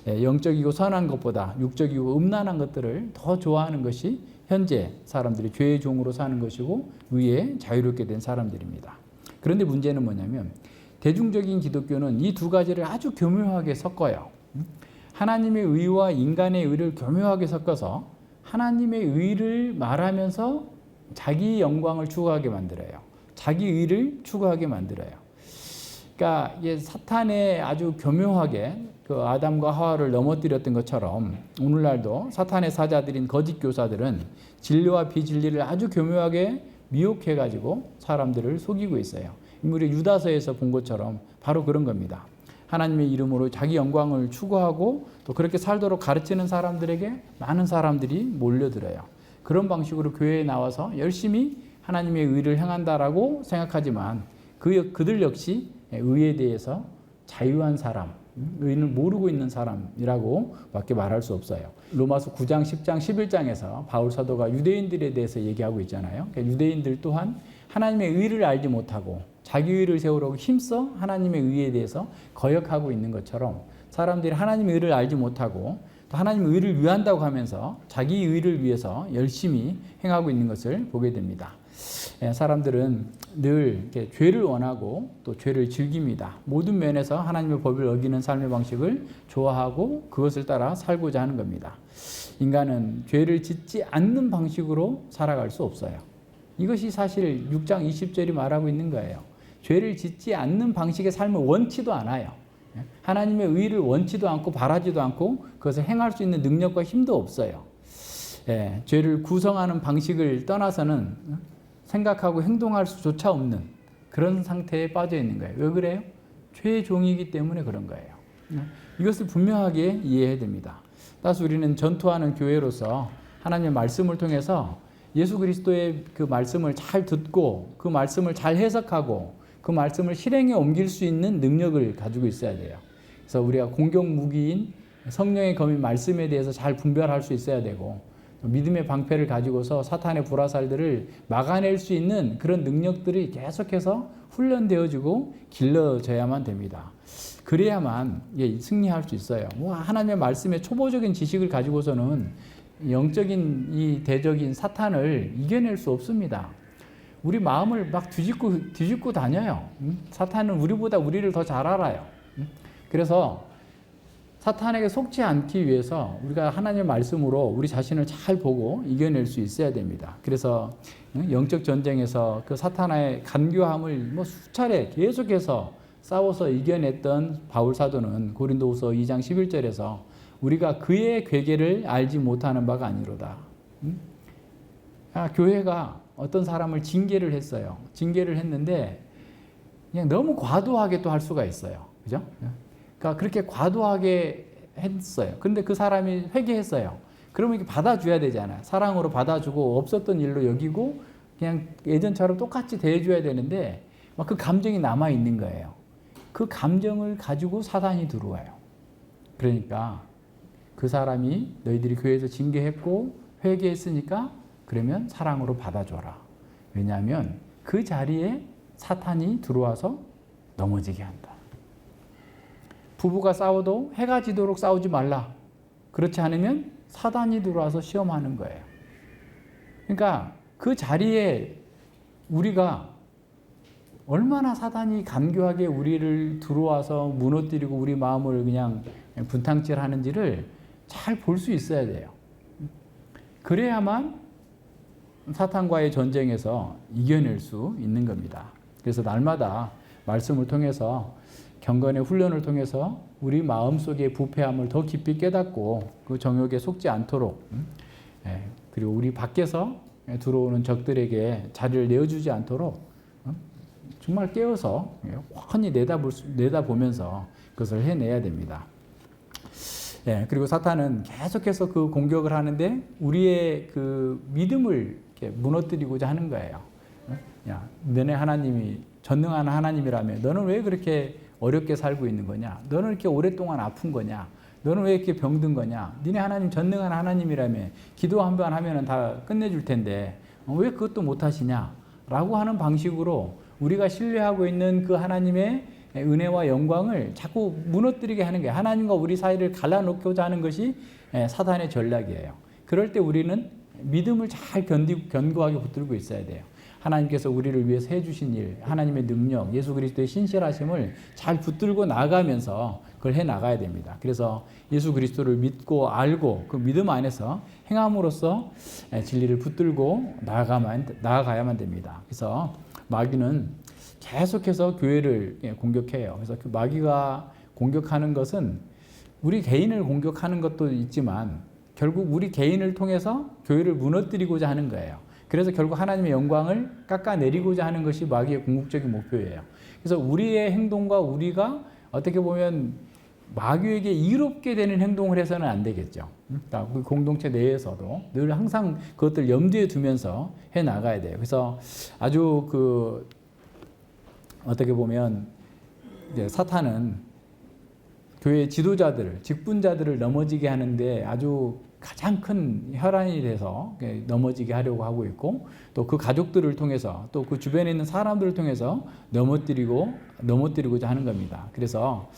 영적이고 선한 것보다 육적이고 음란한 것들을 더 좋아하는 것이 현재 사람들이 죄의 종으로 사는 것이고 의에 자유롭게 된 사람들입니다. 그런데 문제는 뭐냐면 대중적인 기독교는 이 두 가지를 아주 교묘하게 섞어요. 하나님의 의와 인간의 의를 교묘하게 섞어서 하나님의 의를 말하면서 자기 영광을 추구하게 만들어요. 자기 의를 추구하게 만들어요. 그러니까 이게 사탄의 아주 교묘하게 그 아담과 하와를 넘어뜨렸던 것처럼 오늘날도 사탄의 사자들인 거짓 교사들은 진리와 비진리를 아주 교묘하게 미혹해가지고 사람들을 속이고 있어요. 우리 유다서에서 본 것처럼 바로 그런 겁니다. 하나님의 이름으로 자기 영광을 추구하고 또 그렇게 살도록 가르치는 사람들에게 많은 사람들이 몰려들어요. 그런 방식으로 교회에 나와서 열심히 하나님의 의를 행한다라고 생각하지만 그들 역시 의에 대해서 자유한 사람, 의는 모르고 있는 사람이라고 밖에 말할 수 없어요. 로마서 9장, 10장, 11장에서 바울 사도가 유대인들에 대해서 얘기하고 있잖아요. 그러니까 유대인들 또한 하나님의 의를 알지 못하고 자기 의를 세우려고 힘써 하나님의 의에 대해서 거역하고 있는 것처럼 사람들이 하나님의 의를 알지 못하고 또 하나님의 의를 위한다고 하면서 자기 의를 위해서 열심히 행하고 있는 것을 보게 됩니다. 사람들은 늘 죄를 원하고 또 죄를 즐깁니다. 모든 면에서 하나님의 법을 어기는 삶의 방식을 좋아하고 그것을 따라 살고자 하는 겁니다. 인간은 죄를 짓지 않는 방식으로 살아갈 수 없어요. 이것이 사실 6장 20절이 말하고 있는 거예요. 죄를 짓지 않는 방식의 삶을 원치도 않아요. 하나님의 의를 원치도 않고 바라지도 않고 그것을 행할 수 있는 능력과 힘도 없어요. 죄를 구성하는 방식을 떠나서는 생각하고 행동할 수조차 없는 그런 상태에 빠져 있는 거예요. 왜 그래요? 죄의 종이기 때문에 그런 거예요. 이것을 분명하게 이해해야 됩니다. 따라서 우리는 전투하는 교회로서 하나님의 말씀을 통해서 예수 그리스도의 그 말씀을 잘 듣고 그 말씀을 잘 해석하고 그 말씀을 실행에 옮길 수 있는 능력을 가지고 있어야 돼요. 그래서 우리가 공격 무기인 성령의 검인 말씀에 대해서 잘 분별할 수 있어야 되고 믿음의 방패를 가지고서 사탄의 불화살들을 막아낼 수 있는 그런 능력들이 계속해서 훈련되어지고 길러져야만 됩니다. 그래야만 승리할 수 있어요. 하나님의 말씀의 초보적인 지식을 가지고서는 영적인 이 대적인 사탄을 이겨낼 수 없습니다. 우리 마음을 막 뒤집고 다녀요. 사탄은 우리보다 우리를 더 잘 알아요. 그래서 사탄에게 속지 않기 위해서 우리가 하나님의 말씀으로 우리 자신을 잘 보고 이겨낼 수 있어야 됩니다. 그래서 영적 전쟁에서 그 사탄의 간교함을 수차례 계속해서 싸워서 이겨냈던 바울 사도는 고린도후서 2장 11절에서 우리가 그의 괴계를 알지 못하는 바가 아니로다. 교회가 어떤 사람을 징계를 했어요. 징계를 했는데 그냥 너무 과도하게 또 할 수가 있어요. 그죠? 그러니까 그렇게 과도하게 했어요. 그런데 그 사람이 회개했어요. 그러면 이게 받아줘야 되잖아요. 사랑으로 받아주고 없었던 일로 여기고 그냥 예전처럼 똑같이 대해줘야 되는데 막 그 감정이 남아 있는 거예요. 그 감정을 가지고 사단이 들어와요. 그러니까 그 사람이 너희들이 교회에서 징계했고 회개했으니까 그러면 사랑으로 받아줘라. 왜냐하면 그 자리에 사탄이 들어와서 넘어지게 한다. 부부가 싸워도 해가 지도록 싸우지 말라. 그렇지 않으면 사단이 들어와서 시험하는 거예요. 그러니까 그 자리에 우리가 얼마나 사단이 간교하게 우리를 들어와서 무너뜨리고 우리 마음을 그냥 분탕질하는지를 잘 볼 수 있어야 돼요. 그래야만 사탄과의 전쟁에서 이겨낼 수 있는 겁니다. 그래서 날마다 말씀을 통해서 경건의 훈련을 통해서 우리 마음속의 부패함을 더 깊이 깨닫고 그 정욕에 속지 않도록 그리고 우리 밖에서 들어오는 적들에게 자리를 내어주지 않도록 정말 깨어서 훤히 내다보면서 그것을 해내야 됩니다. 그리고 사탄은 계속해서 그 공격을 하는데 우리의 그 믿음을 이렇게 무너뜨리고자 하는 거예요. 야, 너네 하나님이 전능한 하나님이라며 너는 왜 그렇게 어렵게 살고 있는 거냐? 너는 이렇게 오랫동안 아픈 거냐? 너는 왜 이렇게 병든 거냐? 니네 하나님 전능한 하나님이라며 기도 한 번 하면은 다 끝내줄 텐데 왜 그것도 못 하시냐? 라고 하는 방식으로 우리가 신뢰하고 있는 그 하나님의 은혜와 영광을 자꾸 무너뜨리게 하는 거예요. 하나님과 우리 사이를 갈라놓고자 하는 것이 사단의 전략이에요. 그럴 때 우리는 믿음을 잘 견고하게 붙들고 있어야 돼요. 하나님께서 우리를 위해서 해주신 일, 하나님의 능력, 예수 그리스도의 신실하심을 잘 붙들고 나가면서 그걸 해나가야 됩니다. 그래서 예수 그리스도를 믿고 알고 그 믿음 안에서 행함으로써 진리를 붙들고 나아가야만 됩니다. 그래서 마귀는 계속해서 교회를 공격해요. 그래서 그 마귀가 공격하는 것은 우리 개인을 공격하는 것도 있지만 결국 우리 개인을 통해서 교회를 무너뜨리고자 하는 거예요. 그래서 결국 하나님의 영광을 깎아내리고자 하는 것이 마귀의 궁극적인 목표예요. 그래서 우리의 행동과 우리가 어떻게 보면 마귀에게 이롭게 되는 행동을 해서는 안 되겠죠. 그러니까 우리 공동체 내에서도 늘 항상 그것들 염두에 두면서 해 나가야 돼요. 그래서 아주 그 어떻게 보면 이제 사탄은 교회 지도자들, 직분자들을 넘어지게 하는데 아주 가장 큰 혈안이 돼서 넘어지게 하려고 하고 있고 또 그 가족들을 통해서 또 그 주변에 있는 사람들을 통해서 넘어뜨리고자 하는 겁니다. 그래서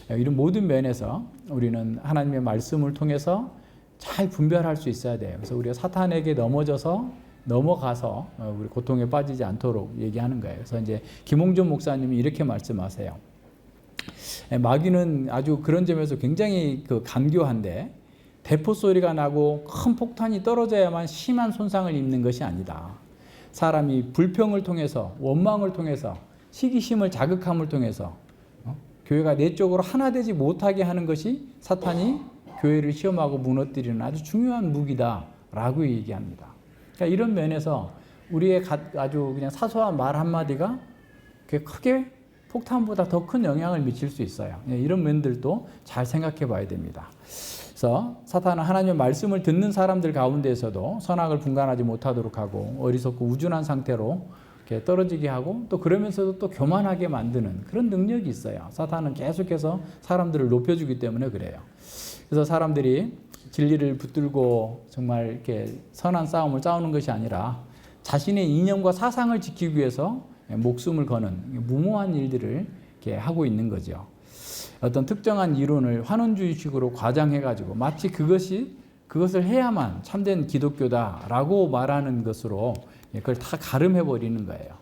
이런 모든 면에서 우리는 하나님의 말씀을 통해서 잘 분별할 수 있어야 돼요. 그래서 우리가 사탄에게 넘어가서 우리 고통에 빠지지 않도록 얘기하는 거예요. 그래서 이제 김홍준 목사님이 이렇게 말씀하세요. 마귀는 아주 그런 점에서 굉장히 그 간교한데 대포 소리가 나고 큰 폭탄이 떨어져야만 심한 손상을 입는 것이 아니다. 사람이 불평을 통해서 원망을 통해서 시기심을 자극함을 통해서 교회가 내적으로 하나 되지 못하게 하는 것이 사탄이 교회를 시험하고 무너뜨리는 아주 중요한 무기다라고 얘기합니다. 그러니까 이런 면에서 우리의 아주 그냥 사소한 말 한마디가 크게 폭탄보다 더 큰 영향을 미칠 수 있어요. 이런 면들도 잘 생각해 봐야 됩니다. 그래서 사탄은 하나님의 말씀을 듣는 사람들 가운데에서도 선악을 분간하지 못하도록 하고 어리석고 우준한 상태로 이렇게 떨어지게 하고 또 그러면서도 또 교만하게 만드는 그런 능력이 있어요. 사탄은 계속해서 사람들을 높여주기 때문에 그래요. 그래서 사람들이 진리를 붙들고 정말 이렇게 선한 싸움을 싸우는 것이 아니라 자신의 이념과 사상을 지키기 위해서 목숨을 거는 무모한 일들을 이렇게 하고 있는 거죠. 어떤 특정한 이론을 환원주의식으로 과장해가지고 마치 그것을 해야만 참된 기독교다라고 말하는 것으로 그걸 다 가름해버리는 거예요.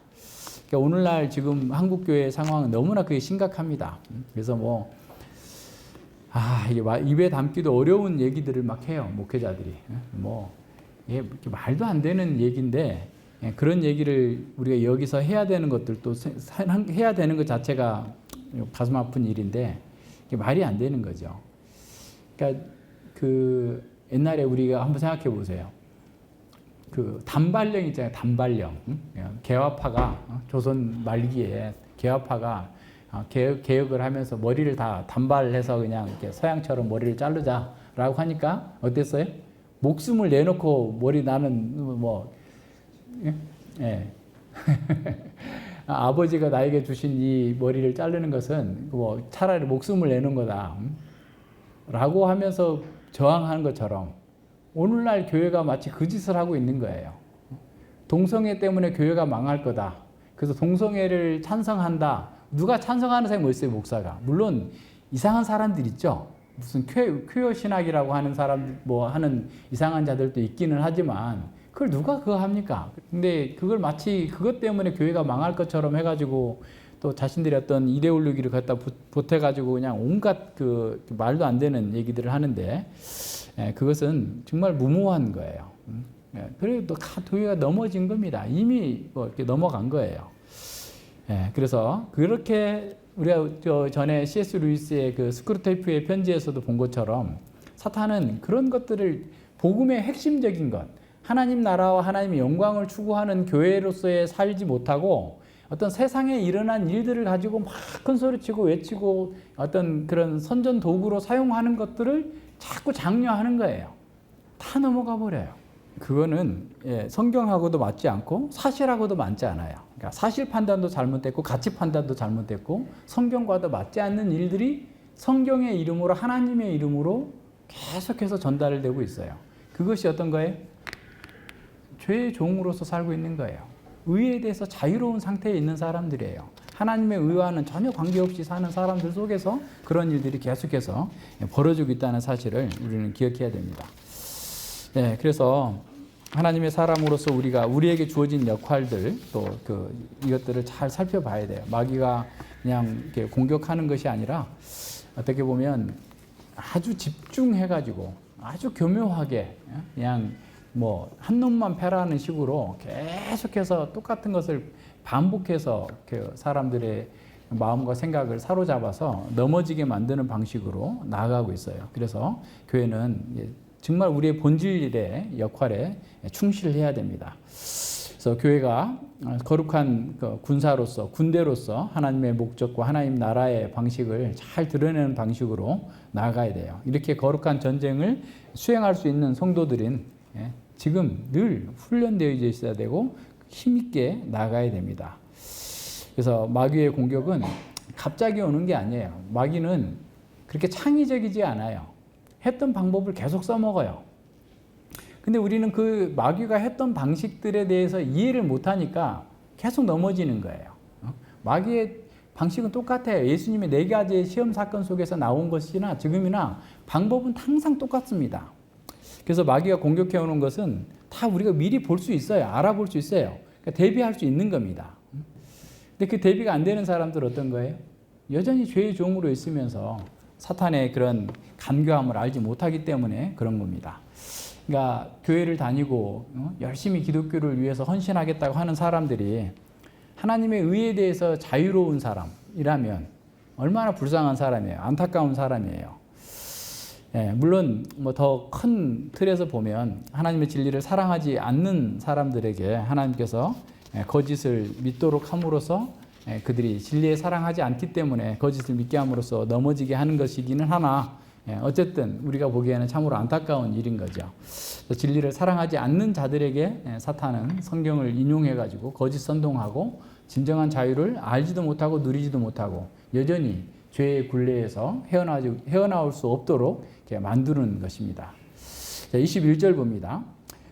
그러니까 오늘날 지금 한국교회 상황은 너무나 그게 심각합니다. 그래서 이게 입에 담기도 어려운 얘기들을 막 해요, 목회자들이. 말도 안 되는 얘기인데 그런 얘기를 우리가 여기서 해야 되는 것들도 해야 되는 것 자체가 가슴 아픈 일인데 이게 말이 안 되는 거죠. 그러니까 그 옛날에 우리가 한번 생각해 보세요. 그 단발령 있잖아요. 단발령. 개화파가 조선 말기에 개화파가 개혁을 하면서 머리를 다 단발해서 그냥 이렇게 서양처럼 머리를 자르자라고 하니까 어땠어요? 목숨을 내놓고 머리 나는 뭐 예. 아버지가 나에게 주신 이 머리를 자르는 것은 뭐 차라리 목숨을 내는 거다. 라고 하면서 저항하는 것처럼 오늘날 교회가 마치 그 짓을 하고 있는 거예요. 동성애 때문에 교회가 망할 거다. 그래서 동성애를 찬성한다. 누가 찬성하는 사람이 뭐 있어요, 목사가? 물론 이상한 사람들 있죠. 무슨 퀘어 신학이라고 하는 사람, 뭐 하는 이상한 자들도 있기는 하지만 그걸 누가 그거 합니까? 근데 그걸 마치 그것 때문에 교회가 망할 것처럼 해가지고 또 자신들이 어떤 이데올로기를 갖다 보태가지고 그냥 온갖 그 말도 안 되는 얘기들을 하는데 그것은 정말 무모한 거예요. 그래도 교회가 넘어진 겁니다. 이미 뭐 이렇게 넘어간 거예요. 그래서 그렇게 우리가 전에 C.S. 루이스의 그 스크루테이프의 편지에서도 본 것처럼 사탄은 그런 것들을 복음의 핵심적인 것, 하나님 나라와 하나님의 영광을 추구하는 교회로서의 살지 못하고 어떤 세상에 일어난 일들을 가지고 막 큰 소리치고 외치고 어떤 그런 선전 도구로 사용하는 것들을 자꾸 장려하는 거예요. 다 넘어가 버려요. 그거는 성경하고도 맞지 않고 사실하고도 맞지 않아요. 그러니까 사실 판단도 잘못됐고 가치 판단도 잘못됐고 성경과도 맞지 않는 일들이 성경의 이름으로 하나님의 이름으로 계속해서 전달되고 있어요. 그것이 어떤 거예요? 죄의 종으로서 살고 있는 거예요. 의에 대해서 자유로운 상태에 있는 사람들이에요. 하나님의 의와는 전혀 관계없이 사는 사람들 속에서 그런 일들이 계속해서 벌어지고 있다는 사실을 우리는 기억해야 됩니다. 그래서 하나님의 사람으로서 우리가 우리에게 주어진 역할들 또 이것들을 잘 살펴봐야 돼요. 마귀가 그냥 이렇게 공격하는 것이 아니라 어떻게 보면 아주 집중해가지고 아주 교묘하게 그냥 뭐 한 놈만 패라는 식으로 계속해서 똑같은 것을 반복해서 사람들의 마음과 생각을 사로잡아서 넘어지게 만드는 방식으로 나아가고 있어요. 그래서 교회는 정말 우리의 본질의 역할에 충실해야 됩니다. 그래서 교회가 거룩한 군사로서, 군대로서 하나님의 목적과 하나님 나라의 방식을 잘 드러내는 방식으로 나아가야 돼요. 이렇게 거룩한 전쟁을 수행할 수 있는 성도들은 지금 늘 훈련되어 있어야 되고 힘있게 나가야 됩니다. 그래서 마귀의 공격은 갑자기 오는 게 아니에요. 마귀는 그렇게 창의적이지 않아요. 했던 방법을 계속 써먹어요. 근데 우리는 그 마귀가 했던 방식들에 대해서 이해를 못하니까 계속 넘어지는 거예요. 마귀의 방식은 똑같아요. 예수님의 4가지의 시험 사건 속에서 나온 것이나 지금이나 방법은 항상 똑같습니다. 그래서 마귀가 공격해오는 것은 다 우리가 미리 볼 수 있어요. 알아볼 수 있어요. 그러니까 대비할 수 있는 겁니다. 근데 그 대비가 안 되는 사람들 어떤 거예요? 여전히 죄의 종으로 있으면서 사탄의 그런 간교함을 알지 못하기 때문에 그런 겁니다. 그러니까 교회를 다니고 열심히 기독교를 위해서 헌신하겠다고 하는 사람들이 하나님의 의에 대해서 자유로운 사람이라면 얼마나 불쌍한 사람이에요. 안타까운 사람이에요. 물론 뭐 더 큰 틀에서 보면 하나님의 진리를 사랑하지 않는 사람들에게 하나님께서 거짓을 믿도록 함으로써 그들이 진리에 사랑하지 않기 때문에 거짓을 믿게 함으로써 넘어지게 하는 것이기는 하나 어쨌든 우리가 보기에는 참으로 안타까운 일인 거죠. 진리를 사랑하지 않는 자들에게 사탄은 성경을 인용해가지고 거짓 선동하고 진정한 자유를 알지도 못하고 누리지도 못하고 여전히 죄의 굴레에서 헤어나올 수 없도록 만드는 것입니다. 21절 봅니다.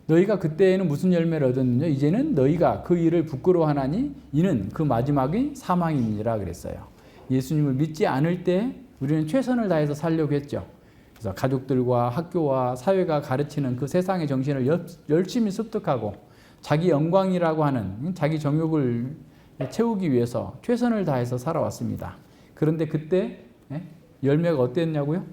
너희가 그때에는 무슨 열매를 얻었느냐? 이제는 너희가 그 일을 부끄러워하나니 이는 그 마지막이 사망이니라 그랬어요. 예수님을 믿지 않을 때 우리는 최선을 다해서 살려고 했죠. 그래서 가족들과 학교와 사회가 가르치는 그 세상의 정신을 열심히 습득하고 자기 영광이라고 하는 자기 정욕을 채우기 위해서 최선을 다해서 살아왔습니다. 그런데 그때 열매가 어땠냐고요?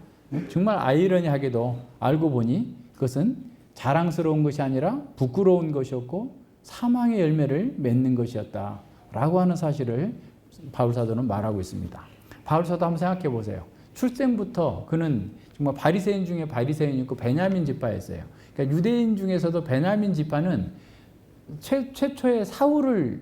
정말 아이러니하게도 알고 보니 그것은 자랑스러운 것이 아니라 부끄러운 것이었고 사망의 열매를 맺는 것이었다라고 하는 사실을 바울 사도는 말하고 있습니다. 바울 사도 한번 생각해 보세요. 출생부터 그는 정말 바리새인 중에 바리새인이고 베냐민 지파였어요. 그러니까 유대인 중에서도 베냐민 지파는 최초의 사울이라고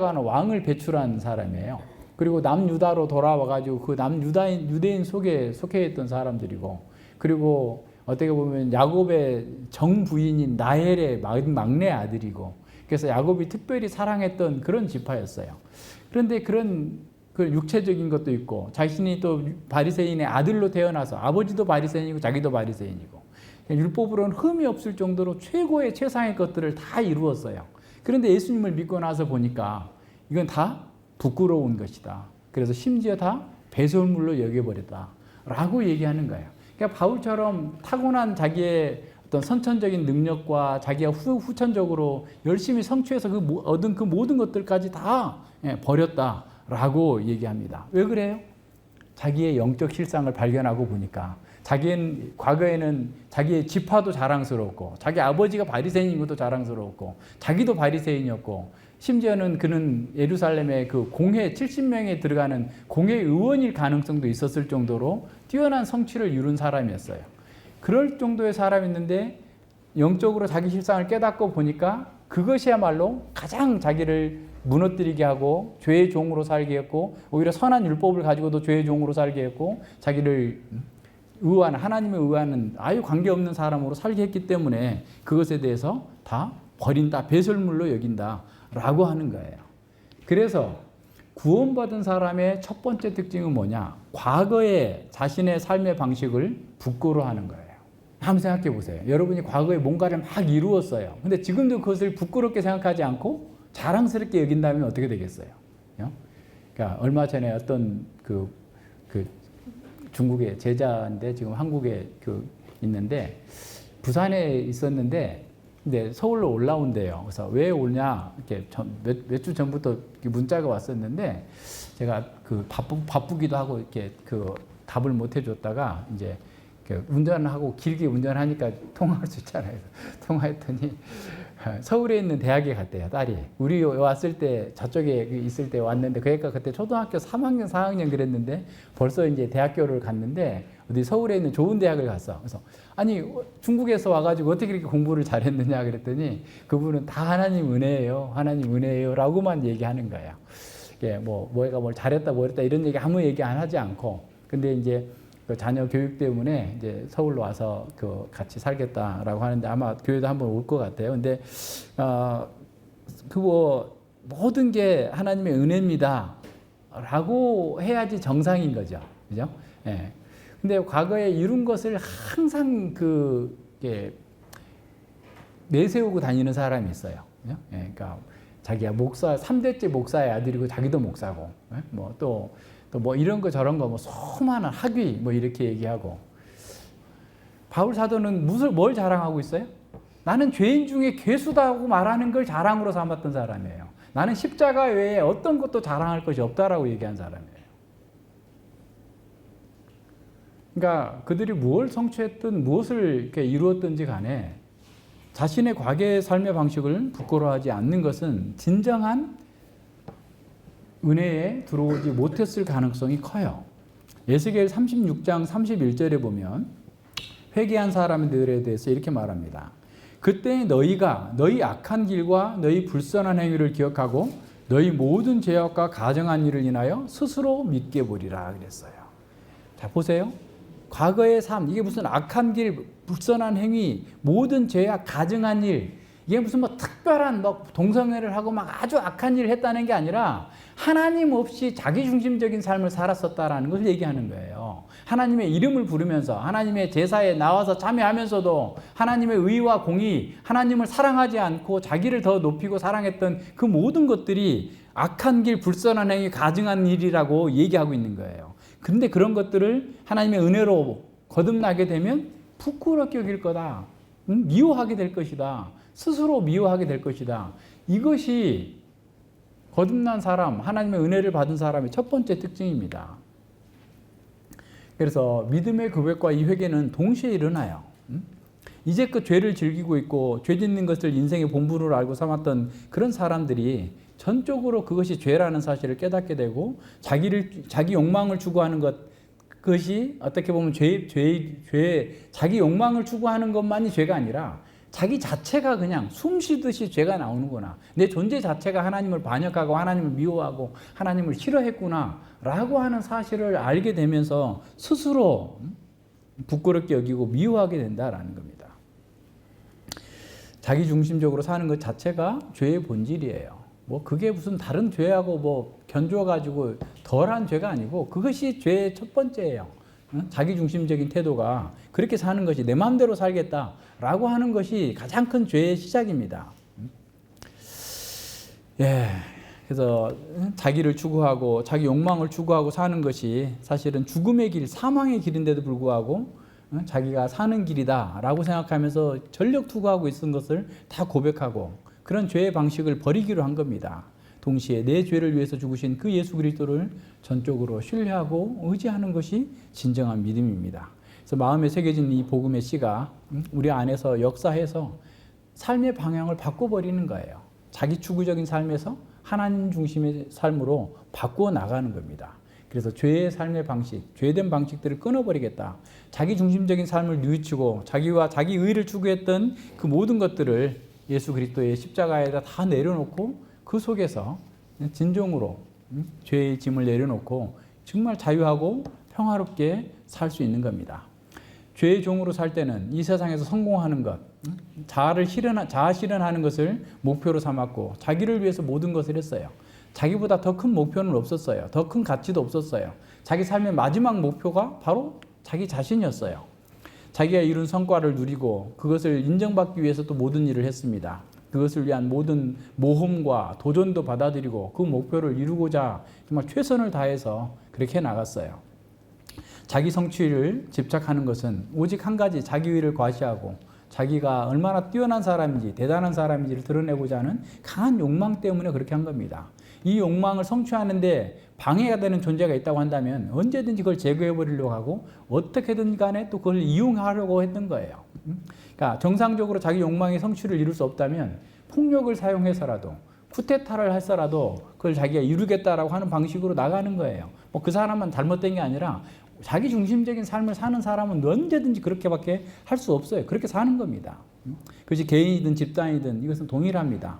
하는 왕을 배출한 사람이에요. 그리고 남유다로 돌아와가지고 그 유대인 속에 속해 있던 사람들이고, 그리고 어떻게 보면 야곱의 정부인인 라헬의 막내 아들이고, 그래서 야곱이 특별히 사랑했던 그런 지파였어요. 그런데 그런 그 육체적인 것도 있고, 자신이 또 바리새인의 아들로 태어나서 아버지도 바리새인이고 자기도 바리새인이고, 율법으로는 흠이 없을 정도로 최고의 최상의 것들을 다 이루었어요. 그런데 예수님을 믿고 나서 보니까 이건 다 부끄러운 것이다. 그래서 심지어 다 배설물로 여겨버렸다 라고 얘기하는 거예요. 그러니까 바울처럼 타고난 자기의 어떤 선천적인 능력과 자기가 후천적으로 열심히 성취해서 얻은 그 모든 것들까지 다 버렸다라고 얘기합니다. 왜 그래요? 자기의 영적 실상을 발견하고 보니까 자기는 과거에는 자기의 지파도 자랑스럽고 자기 아버지가 바리새인인 것도 자랑스럽고 자기도 바리새인이었고, 심지어는 그는 예루살렘의 그 공회 70명에 들어가는 공회 의원일 가능성도 있었을 정도로 뛰어난 성취를 이룬 사람이었어요. 그럴 정도의 사람이었는데 영적으로 자기 실상을 깨닫고 보니까 그것이야말로 가장 자기를 무너뜨리게 하고 죄의 종으로 살게 했고, 오히려 선한 율법을 가지고도 죄의 종으로 살게 했고, 자기를 하나님의 의하는 아유 관계없는 사람으로 살게 했기 때문에 그것에 대해서 다 버린다, 배설물로 여긴다 라고 하는 거예요. 그래서 구원받은 사람의 첫 번째 특징은 뭐냐? 과거의 자신의 삶의 방식을 부끄러워하는 거예요. 한번 생각해 보세요. 여러분이 과거에 뭔가를 막 이루었어요. 근데 지금도 그것을 부끄럽게 생각하지 않고 자랑스럽게 여긴다면 어떻게 되겠어요? 그러니까 얼마 전에 어떤 그 중국의 제자인데 지금 한국에 있는데 부산에 있었는데 근데 서울로 올라온대요. 그래서 왜 오냐 이렇게 몇 주 전부터 문자가 왔었는데 제가 바쁘기도 하고 이렇게 답을 못 해줬다가 이제 운전하고 길게 운전하니까 통화할 수 있잖아요. 통화했더니 서울에 있는 대학에 갔대요, 딸이. 우리 왔을 때 저쪽에 있을 때 왔는데 그러니까 그때 초등학교 3학년 4학년 그랬는데 벌써 이제 대학교를 갔는데 어디 서울에 있는 좋은 대학을 갔어. 그래서 아니 중국에서 와가지고 어떻게 그렇게 공부를 잘했느냐 그랬더니 그분은 다 하나님 은혜예요, 하나님 은혜예요 라고만 얘기하는 거예요. 이게 뭐가 뭘 잘했다 뭐랬다 이런 얘기 아무 얘기 안 하지 않고, 근데 이제 그 자녀 교육 때문에 이제 서울로 와서 같이 살겠다라고 하는데 아마 교회도 한번 올 것 같아요. 근데 모든 게 하나님의 은혜입니다라고 해야지 정상인 거죠, 그죠? 예. 근데 과거에 이룬 것을 항상 내세우고 다니는 사람이 있어요. 그죠? 예. 그러니까 자기가 3대째 목사의 아들이고 자기도 목사고, 예? 또 이런 거 저런 거 수많은 학위 이렇게 얘기하고. 바울 사도는 뭘 자랑하고 있어요? 나는 죄인 중에 괴수다고 말하는 걸 자랑으로 삼았던 사람이에요. 나는 십자가 외에 어떤 것도 자랑할 것이 없다라고 얘기한 사람이에요. 그러니까 그들이 무엇을 성취했든 무엇을 이렇게 이루었든지 간에 자신의 과거의 삶의 방식을 부끄러워하지 않는 것은 진정한 은혜에 들어오지 못했을 가능성이 커요. 에스겔 36장 31절에 보면 회개한 사람들에 대해서 이렇게 말합니다. 그때 너희가 너희 악한 길과 너희 불선한 행위를 기억하고 너희 모든 죄악과 가정한 일을 인하여 스스로 믿게 보리라 그랬어요. 자 보세요. 과거의 삶, 이게 무슨 악한 길, 불선한 행위, 모든 죄악, 가증한 일, 이게 무슨 특별한 동성애를 하고 아주 악한 일을 했다는 게 아니라 하나님 없이 자기중심적인 삶을 살았었다라는 걸 얘기하는 거예요. 하나님의 이름을 부르면서 하나님의 제사에 나와서 참여하면서도 하나님의 의와 공의, 하나님을 사랑하지 않고 자기를 더 높이고 사랑했던 그 모든 것들이 악한 길, 불선한 행위, 가증한 일이라고 얘기하고 있는 거예요. 근데 그런 것들을 하나님의 은혜로 거듭나게 되면 부끄럽게 여길 거다. 미워하게 될 것이다. 스스로 미워하게 될 것이다. 이것이 거듭난 사람, 하나님의 은혜를 받은 사람의 첫 번째 특징입니다. 그래서 믿음의 고백과 이 회개는 동시에 일어나요. 이제껏 죄를 즐기고 있고 죄 짓는 것을 인생의 본분으로 알고 삼았던 그런 사람들이 전적으로 그것이 죄라는 사실을 깨닫게 되고 자기 욕망을 추구하는 그것이 어떻게 보면 자기 욕망을 추구하는 것만이 죄가 아니라 자기 자체가 그냥 숨 쉬듯이 죄가 나오는구나. 내 존재 자체가 하나님을 반역하고 하나님을 미워하고 하나님을 싫어했구나 라고 하는 사실을 알게 되면서 스스로 부끄럽게 여기고 미워하게 된다라는 겁니다. 자기 중심적으로 사는 것 자체가 죄의 본질이에요. 뭐 그게 무슨 다른 죄하고 뭐 견주어가지고 덜한 죄가 아니고 그것이 죄의 첫 번째예요. 자기 중심적인 태도가 그렇게 사는 것이 내 마음대로 살겠다라고 하는 것이 가장 큰 죄의 시작입니다. 예, 그래서 자기를 추구하고 자기 욕망을 추구하고 사는 것이 사실은 죽음의 길, 사망의 길인데도 불구하고 자기가 사는 길이다라고 생각하면서 전력 투구하고 있는 것을 다 고백하고 그런 죄의 방식을 버리기로 한 겁니다. 동시에 내 죄를 위해서 죽으신 그 예수 그리스도를 전적으로 신뢰하고 의지하는 것이 진정한 믿음입니다. 그래서 마음에 새겨진 이 복음의 씨가 우리 안에서 역사해서 삶의 방향을 바꿔버리는 거예요. 자기 추구적인 삶에서 하나님 중심의 삶으로 바꾸어 나가는 겁니다. 그래서 죄의 삶의 방식, 죄된 방식들을 끊어버리겠다. 자기 중심적인 삶을 뉘우치고 자기와 자기 의를 추구했던 그 모든 것들을 예수 그리스도의 십자가에다 다 내려놓고 그 속에서 진정으로 죄의 짐을 내려놓고 정말 자유하고 평화롭게 살 수 있는 겁니다. 죄의 종으로 살 때는 이 세상에서 성공하는 것, 자아 실현하는 것을 목표로 삼았고 자기를 위해서 모든 것을 했어요. 자기보다 더 큰 목표는 없었어요. 더 큰 가치도 없었어요. 자기 삶의 마지막 목표가 바로 자기 자신이었어요. 자기가 이룬 성과를 누리고 그것을 인정받기 위해서 또 모든 일을 했습니다. 그것을 위한 모든 모험과 도전도 받아들이고 그 목표를 이루고자 정말 최선을 다해서 그렇게 나갔어요. 자기 성취를 집착하는 것은 오직 한 가지 자기의를 과시하고 자기가 얼마나 뛰어난 사람인지 대단한 사람인지를 드러내고자 하는 강한 욕망 때문에 그렇게 한 겁니다. 이 욕망을 성취하는데 방해가 되는 존재가 있다고 한다면 언제든지 그걸 제거해 버리려고 하고 어떻게든 간에 또 그걸 이용하려고 했던 거예요. 그러니까 정상적으로 자기 욕망의 성취를 이룰 수 없다면 폭력을 사용해서라도 쿠데타를 해서라도 그걸 자기가 이루겠다라고 하는 방식으로 나가는 거예요. 뭐 그 사람만 잘못된 게 아니라 자기 중심적인 삶을 사는 사람은 언제든지 그렇게밖에 할 수 없어요. 그렇게 사는 겁니다. 그것이 개인이든 집단이든 이것은 동일합니다.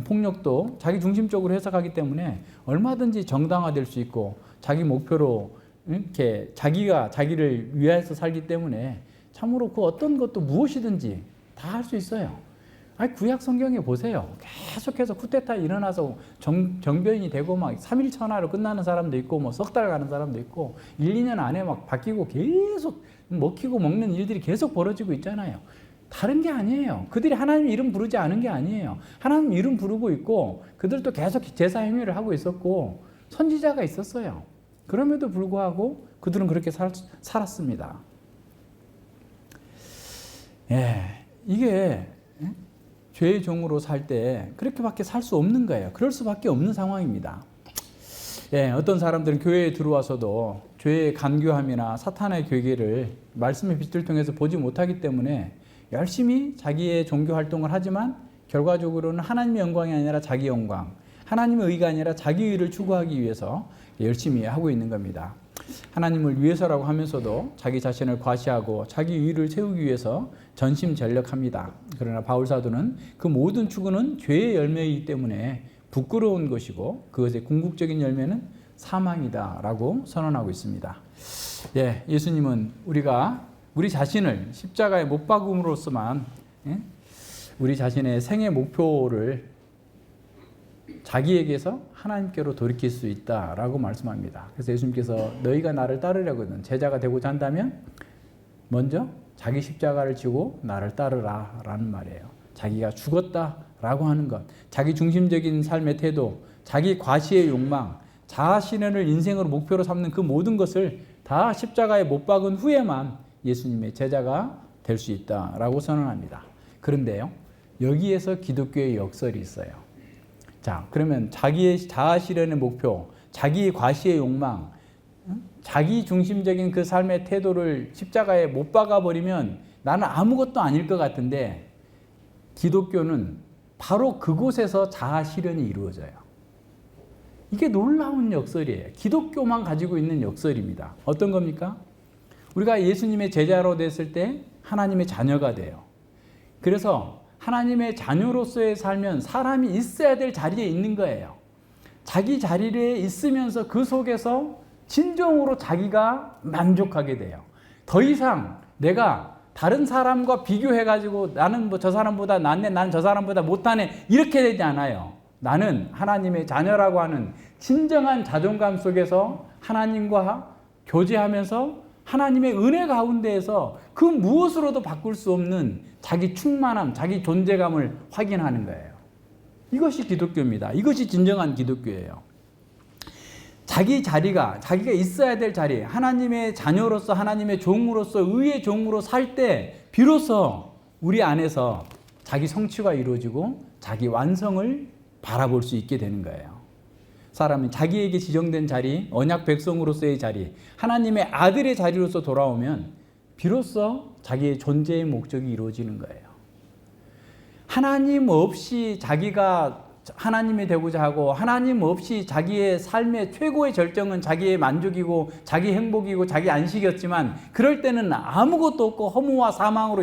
폭력도 자기 중심적으로 해석하기 때문에 얼마든지 정당화될 수 있고 자기 목표로 이렇게 자기가 자기를 위해서 살기 때문에 참으로 그 어떤 것도 무엇이든지 다 할 수 있어요. 아니 구약 성경에 보세요. 계속해서 쿠데타 일어나서 정변이 되고 막 3일 천하로 끝나는 사람도 있고 뭐 석 달 가는 사람도 있고 1, 2년 안에 막 바뀌고 계속 먹히고 먹는 일들이 계속 벌어지고 있잖아요. 다른 게 아니에요. 그들이 하나님 이름 부르지 않은 게 아니에요. 하나님 이름 부르고 있고 그들도 계속 제사 행위를 하고 있었고 선지자가 있었어요. 그럼에도 불구하고 그들은 그렇게 살았습니다. 예, 이게 죄의 종으로 살 때 그렇게밖에 살 수 없는 거예요. 그럴 수밖에 없는 상황입니다. 예, 어떤 사람들은 교회에 들어와서도 죄의 간교함이나 사탄의 괴계를 말씀의 빛을 통해서 보지 못하기 때문에 열심히 자기의 종교 활동을 하지만 결과적으로는 하나님의 영광이 아니라 자기 영광, 하나님의 의가 아니라 자기 의를 추구하기 위해서 열심히 하고 있는 겁니다. 하나님을 위해서라고 하면서도 자기 자신을 과시하고 자기 의를 세우기 위해서 전심전력합니다. 그러나 바울 사도는 그 모든 추구는 죄의 열매이기 때문에 부끄러운 것이고 그것의 궁극적인 열매는 사망이다라고 선언하고 있습니다. 예, 예수님은 우리 자신을 십자가에 못 박음으로써만 우리 자신의 생애 목표를 자기에게서 하나님께로 돌이킬 수 있다라고 말씀합니다. 그래서 예수님께서 너희가 나를 따르려거든 제자가 되고자 한다면 먼저 자기 십자가를 지고 나를 따르라 라는 말이에요. 자기가 죽었다라고 하는 것, 자기 중심적인 삶의 태도, 자기 과시의 욕망, 자아 실현을 인생으로 목표로 삼는 그 모든 것을 다 십자가에 못 박은 후에만 예수님의 제자가 될 수 있다라고 선언합니다. 그런데요, 여기에서 기독교의 역설이 있어요. 자, 그러면 자기의 자아 실현의 목표, 자기 과시의 욕망, 자기 중심적인 그 삶의 태도를 십자가에 못 박아버리면 나는 아무것도 아닐 것 같은데 기독교는 바로 그곳에서 자아 실현이 이루어져요. 이게 놀라운 역설이에요. 기독교만 가지고 있는 역설입니다. 어떤 겁니까? 우리가 예수님의 제자로 됐을 때 하나님의 자녀가 돼요. 그래서 하나님의 자녀로서의 살면 사람이 있어야 될 자리에 있는 거예요. 자기 자리에 있으면서 그 속에서 진정으로 자기가 만족하게 돼요. 더 이상 내가 다른 사람과 비교해가지고 나는 뭐 저 사람보다 낫네, 나는 저 사람보다 못하네, 이렇게 되지 않아요. 나는 하나님의 자녀라고 하는 진정한 자존감 속에서 하나님과 교제하면서 하나님의 은혜 가운데에서 그 무엇으로도 바꿀 수 없는 자기 충만함, 자기 존재감을 확인하는 거예요. 이것이 기독교입니다. 이것이 진정한 기독교예요. 자기 자리가, 자기가 있어야 될 자리, 하나님의 자녀로서, 하나님의 종으로서, 의의 종으로 살 때 비로소 우리 안에서 자기 성취가 이루어지고 자기 완성을 바라볼 수 있게 되는 거예요. 사람은 자기에게 지정된 자리, 언약 백성으로서의 자리, 하나님의 아들의 자리로서 돌아오면 비로소 자기의 존재의 목적이 이루어지는 거예요. 하나님 없이 자기가 하나님이 되고자 하고 하나님 없이 자기의 삶의 최고의 절정은 자기의 만족이고 자기 행복이고 자기 안식이었지만 그럴 때는 아무것도 없고 허무와 사망으로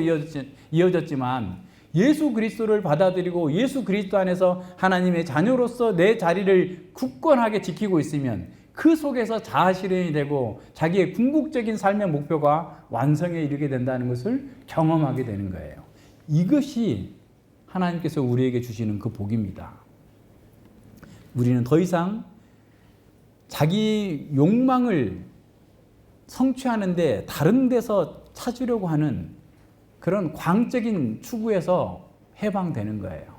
이어졌지만 예수 그리스도를 받아들이고 예수 그리스도 안에서 하나님의 자녀로서 내 자리를 굳건하게 지키고 있으면 그 속에서 자아 실현이 되고 자기의 궁극적인 삶의 목표가 완성에 이르게 된다는 것을 경험하게 되는 거예요. 이것이 하나님께서 우리에게 주시는 그 복입니다. 우리는 더 이상 자기 욕망을 성취하는데 다른 데서 찾으려고 하는 그런 광적인 추구에서 해방되는 거예요.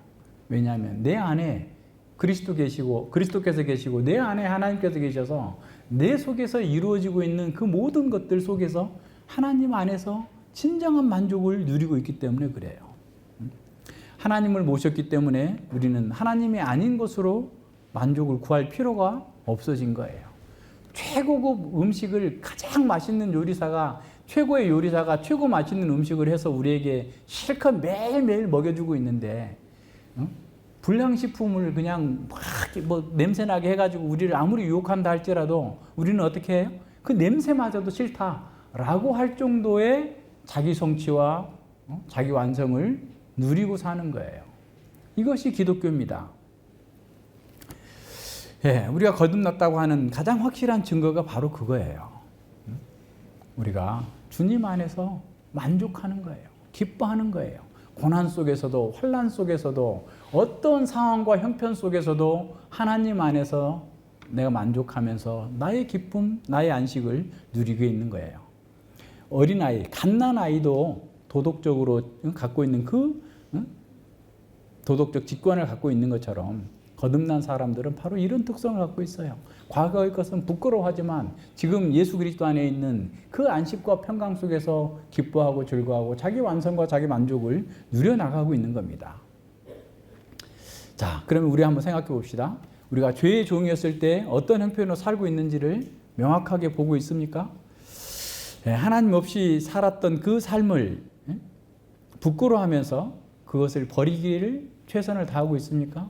왜냐하면 내 안에 그리스도께서 계시고 내 안에 하나님께서 계셔서 내 속에서 이루어지고 있는 그 모든 것들 속에서 하나님 안에서 진정한 만족을 누리고 있기 때문에 그래요. 하나님을 모셨기 때문에 우리는 하나님이 아닌 것으로 만족을 구할 필요가 없어진 거예요. 최고급 음식을 가장 맛있는 요리사가 최고의 요리사가 최고 맛있는 음식을 해서 우리에게 실컷 매일매일 먹여주고 있는데 불량식품을 그냥 막 뭐 냄새나게 해가지고 우리를 아무리 유혹한다 할지라도 우리는 어떻게 해요? 그 냄새마저도 싫다라고 할 정도의 자기 성취와 자기 완성을 누리고 사는 거예요. 이것이 기독교입니다. 예, 우리가 거듭났다고 하는 가장 확실한 증거가 바로 그거예요. 우리가 주님 안에서 만족하는 거예요. 기뻐하는 거예요. 고난 속에서도 환난 속에서도 어떤 상황과 형편 속에서도 하나님 안에서 내가 만족하면서 나의 기쁨, 나의 안식을 누리고 있는 거예요. 어린아이, 갓난아이도 도덕적으로 갖고 있는 그 도덕적 직관을 갖고 있는 것처럼 거듭난 사람들은 바로 이런 특성을 갖고 있어요. 과거의 것은 부끄러워하지만 지금 예수 그리스도 안에 있는 그 안식과 평강 속에서 기뻐하고 즐거워하고 자기 완성과 자기 만족을 누려나가고 있는 겁니다. 자, 그러면 우리 한번 생각해 봅시다. 우리가 죄의 종이었을 때 어떤 형편으로 살고 있는지를 명확하게 보고 있습니까? 하나님 없이 살았던 그 삶을 부끄러워하면서 그것을 버리기를 최선을 다하고 있습니까?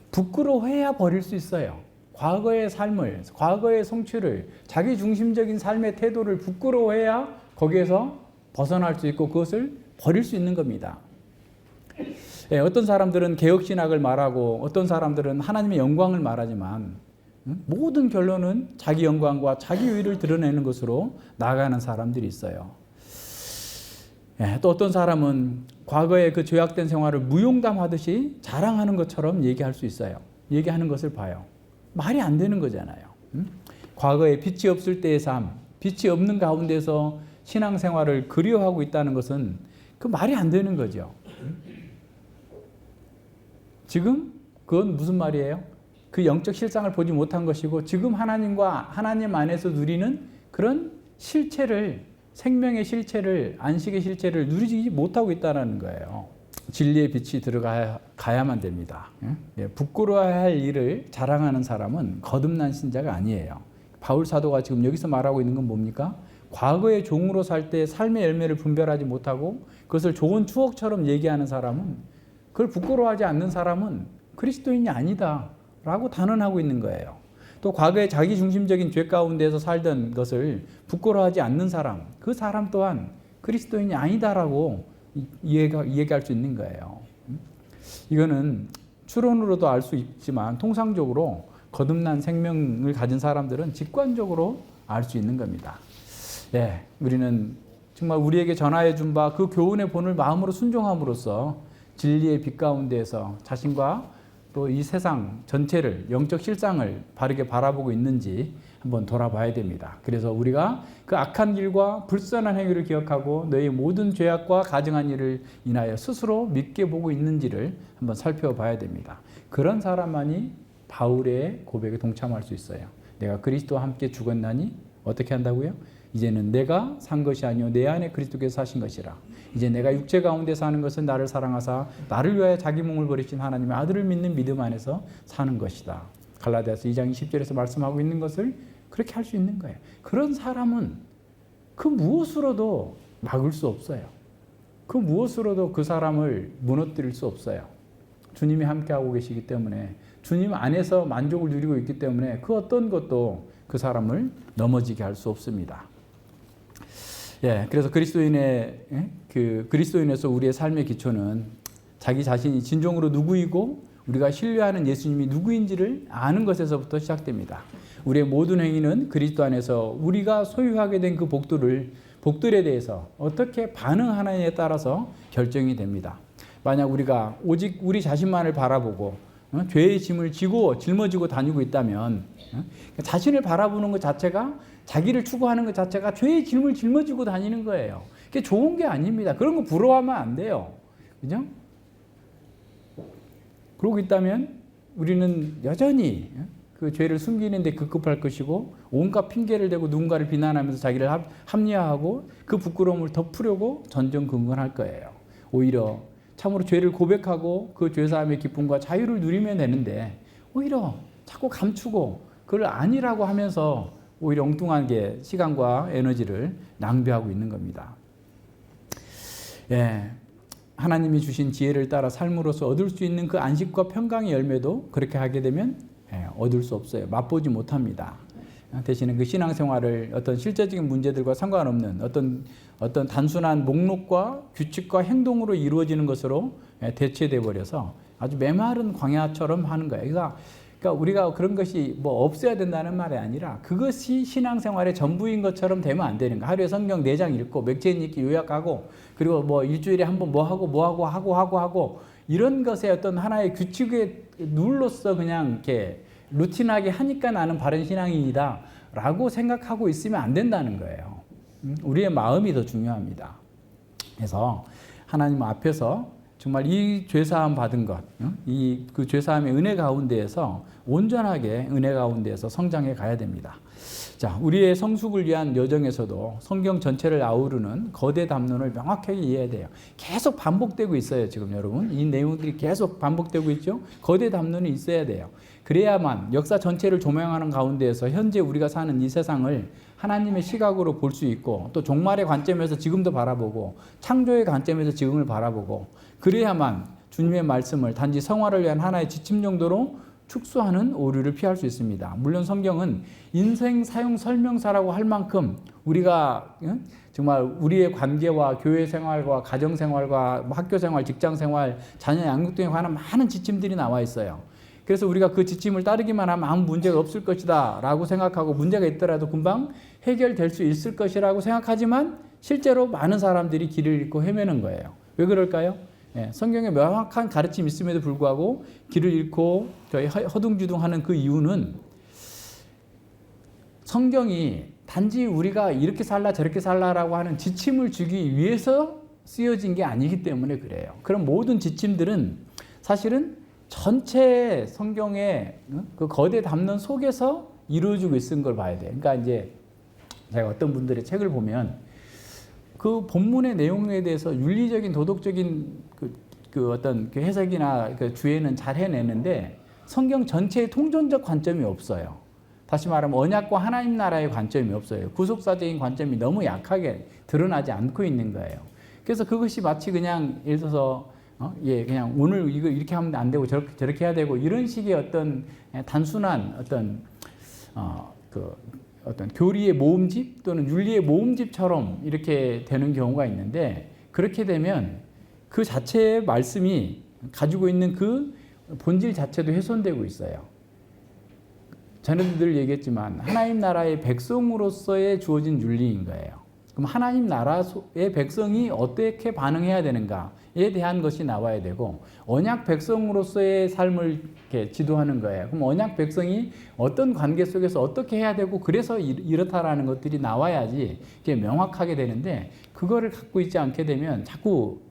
부끄러워해야 버릴 수 있어요. 과거의 삶을, 과거의 성취를, 자기 중심적인 삶의 태도를 부끄러워해야 거기에서 벗어날 수 있고 그것을 버릴 수 있는 겁니다. 어떤 사람들은 개혁신학을 말하고 어떤 사람들은 하나님의 영광을 말하지만 모든 결론은 자기 영광과 자기 의를 드러내는 것으로 나아가는 사람들이 있어요. 또 어떤 사람은 과거의 그 죄악된 생활을 무용담하듯이 자랑하는 것처럼 얘기할 수 있어요. 얘기하는 것을 봐요. 말이 안 되는 거잖아요. 과거에 빛이 없을 때의 삶, 빛이 없는 가운데서 신앙생활을 그리워하고 있다는 것은 그 말이 안 되는 거죠. 지금 그건 무슨 말이에요? 그 영적 실상을 보지 못한 것이고 지금 하나님과 하나님 안에서 누리는 그런 실체를, 생명의 실체를, 안식의 실체를 누리지 못하고 있다는 거예요. 진리의 빛이 들어가야만 됩니다. 부끄러워야 할 일을 자랑하는 사람은 거듭난 신자가 아니에요. 바울 사도가 지금 여기서 말하고 있는 건 뭡니까? 과거의 종으로 살 때 삶의 열매를 분별하지 못하고 그것을 좋은 추억처럼 얘기하는 사람은, 그걸 부끄러워하지 않는 사람은 그리스도인이 아니다 라고 단언하고 있는 거예요. 또 과거의 자기중심적인 죄 가운데서 살던 것을 부끄러워하지 않는 사람, 그 사람 또한 그리스도인이 아니다라고 얘기할 수 있는 거예요. 이거는 추론으로도 알 수 있지만 통상적으로 거듭난 생명을 가진 사람들은 직관적으로 알 수 있는 겁니다. 예, 우리는 정말 우리에게 전하여 준 바 그 교훈의 본을 마음으로 순종함으로써 진리의 빛 가운데에서 자신과 또 이 세상 전체를, 영적 실상을 바르게 바라보고 있는지 한번 돌아봐야 됩니다. 그래서 우리가 그 악한 길과 불선한 행위를 기억하고 너희 모든 죄악과 가증한 일을 인하여 스스로 믿게 보고 있는지를 한번 살펴봐야 됩니다. 그런 사람만이 바울의 고백에 동참할 수 있어요. 내가 그리스도와 함께 죽었나니 어떻게 한다고요? 이제는 내가 산 것이 아니요 내 안에 그리스도께서 사신 것이라. 이제 내가 육체 가운데 사는 것은 나를 사랑하사 나를 위하여 자기 몸을 버리신 하나님의 아들을 믿는 믿음 안에서 사는 것이다. 갈라디아서 2장 20절에서 말씀하고 있는 것을 그렇게 할 수 있는 거예요. 그런 사람은 그 무엇으로도 막을 수 없어요. 그 무엇으로도 그 사람을 무너뜨릴 수 없어요. 주님이 함께하고 계시기 때문에, 주님 안에서 만족을 누리고 있기 때문에 그 어떤 것도 그 사람을 넘어지게 할 수 없습니다. 예, 그래서 그리스도인에서 우리의 삶의 기초는 자기 자신이 진정으로 누구이고 우리가 신뢰하는 예수님이 누구인지를 아는 것에서부터 시작됩니다. 우리의 모든 행위는 그리스도 안에서 우리가 소유하게 된 그 복들에 대해서 어떻게 반응하느냐에 따라서 결정이 됩니다. 만약 우리가 오직 우리 자신만을 바라보고 죄의 짐을 짊어지고 다니고 있다면, 자신을 바라보는 것 자체가, 자기를 추구하는 것 자체가 죄의 짐을 짊어지고 다니는 거예요. 그게 좋은 게 아닙니다. 그런 거 부러워하면 안 돼요. 그죠? 그러고 있다면 우리는 여전히 그 죄를 숨기는데 급급할 것이고, 온갖 핑계를 대고 누군가를 비난하면서 자기를 합리화하고 그 부끄러움을 덮으려고 전전긍긍할 거예요. 오히려 참으로 죄를 고백하고 그 죄사함의 기쁨과 자유를 누리면 되는데 오히려 자꾸 감추고 그걸 아니라고 하면서 오히려 엉뚱하게 시간과 에너지를 낭비하고 있는 겁니다. 예, 하나님이 주신 지혜를 따라 삶으로서 얻을 수 있는 그 안식과 평강의 열매도 그렇게 하게 되면 얻을 수 없어요. 맛보지 못합니다. 대신에 그 신앙생활을 어떤 실제적인 문제들과 상관없는 어떤 단순한 목록과 규칙과 행동으로 이루어지는 것으로 대체돼 버려서 아주 메마른 광야처럼 하는 거예요. 그러니까 우리가 그런 것이 뭐 없어야 된다는 말이 아니라 그것이 신앙생활의 전부인 것처럼 되면 안 되는 거예요. 하루에 성경 4장 읽고 맥체인 읽기 요약하고, 그리고 뭐 일주일에 한 번 뭐 하고 이런 것의 어떤 하나의 규칙의 룰로서 그냥 이렇게 루틴하게 하니까 나는 바른 신앙인이다 라고 생각하고 있으면 안 된다는 거예요. 우리의 마음이 더 중요합니다. 그래서 하나님 앞에서 정말 이 죄사함 받은 것, 그 죄사함의 은혜 가운데에서 온전하게 은혜 가운데에서 성장해 가야 됩니다. 자, 우리의 성숙을 위한 여정에서도 성경 전체를 아우르는 거대 담론을 명확하게 이해해야 돼요. 계속 반복되고 있어요, 지금 여러분. 이 내용들이 계속 반복되고 있죠. 거대 담론이 있어야 돼요. 그래야만 역사 전체를 조명하는 가운데에서 현재 우리가 사는 이 세상을 하나님의 시각으로 볼 수 있고, 또 종말의 관점에서 지금도 바라보고, 창조의 관점에서 지금을 바라보고, 그래야만 주님의 말씀을 단지 성화를 위한 하나의 지침 정도로 축소하는 오류를 피할 수 있습니다. 물론 성경은 인생 사용 설명서라고 할 만큼 우리가 정말 우리의 관계와 교회 생활과 가정 생활과 학교 생활, 직장 생활, 자녀 양육 등에 관한 많은 지침들이 나와 있어요. 그래서 우리가 그 지침을 따르기만 하면 아무 문제가 없을 것이다 라고 생각하고, 문제가 있더라도 금방 해결될 수 있을 것이라고 생각하지만 실제로 많은 사람들이 길을 잃고 헤매는 거예요. 왜 그럴까요? 성경에 명확한 가르침이 있음에도 불구하고 길을 잃고 허둥지둥하는 그 이유는, 성경이 단지 우리가 이렇게 살라 저렇게 살라라고 하는 지침을 주기 위해서 쓰여진 게 아니기 때문에 그래요. 그럼 모든 지침들은 사실은 전체 성경의 그 거대 담론 속에서 이루어지고 있는 걸 봐야 돼요. 그러니까 이제 제가 어떤 분들의 책을 보면 그 본문의 내용에 대해서 윤리적인 도덕적인 그 어떤 그 해석이나 그 주해는 잘 해내는데 성경 전체의 통전적 관점이 없어요. 다시 말하면 언약과 하나님 나라의 관점이 없어요. 구속사적인 관점이 너무 약하게 드러나지 않고 있는 거예요. 그래서 그것이 마치 그냥 예를 들어서 그냥 오늘 이거 이렇게 하면 안 되고 저렇게 해야 되고 이런 식의 어떤 단순한 어떤 교리의 모음집 또는 윤리의 모음집처럼 이렇게 되는 경우가 있는데, 그렇게 되면 그 자체의 말씀이 가지고 있는 그 본질 자체도 훼손되고 있어요. 저는 늘 얘기했지만 하나님 나라의 백성으로서의 주어진 윤리인 거예요. 그럼 하나님 나라의 백성이 어떻게 반응해야 되는가에 대한 것이 나와야 되고, 언약 백성으로서의 삶을 이렇게 지도하는 거예요. 그럼 언약 백성이 어떤 관계 속에서 어떻게 해야 되고 그래서 이렇다라는 것들이 나와야지 이게 명확하게 되는데, 그거를 갖고 있지 않게 되면 자꾸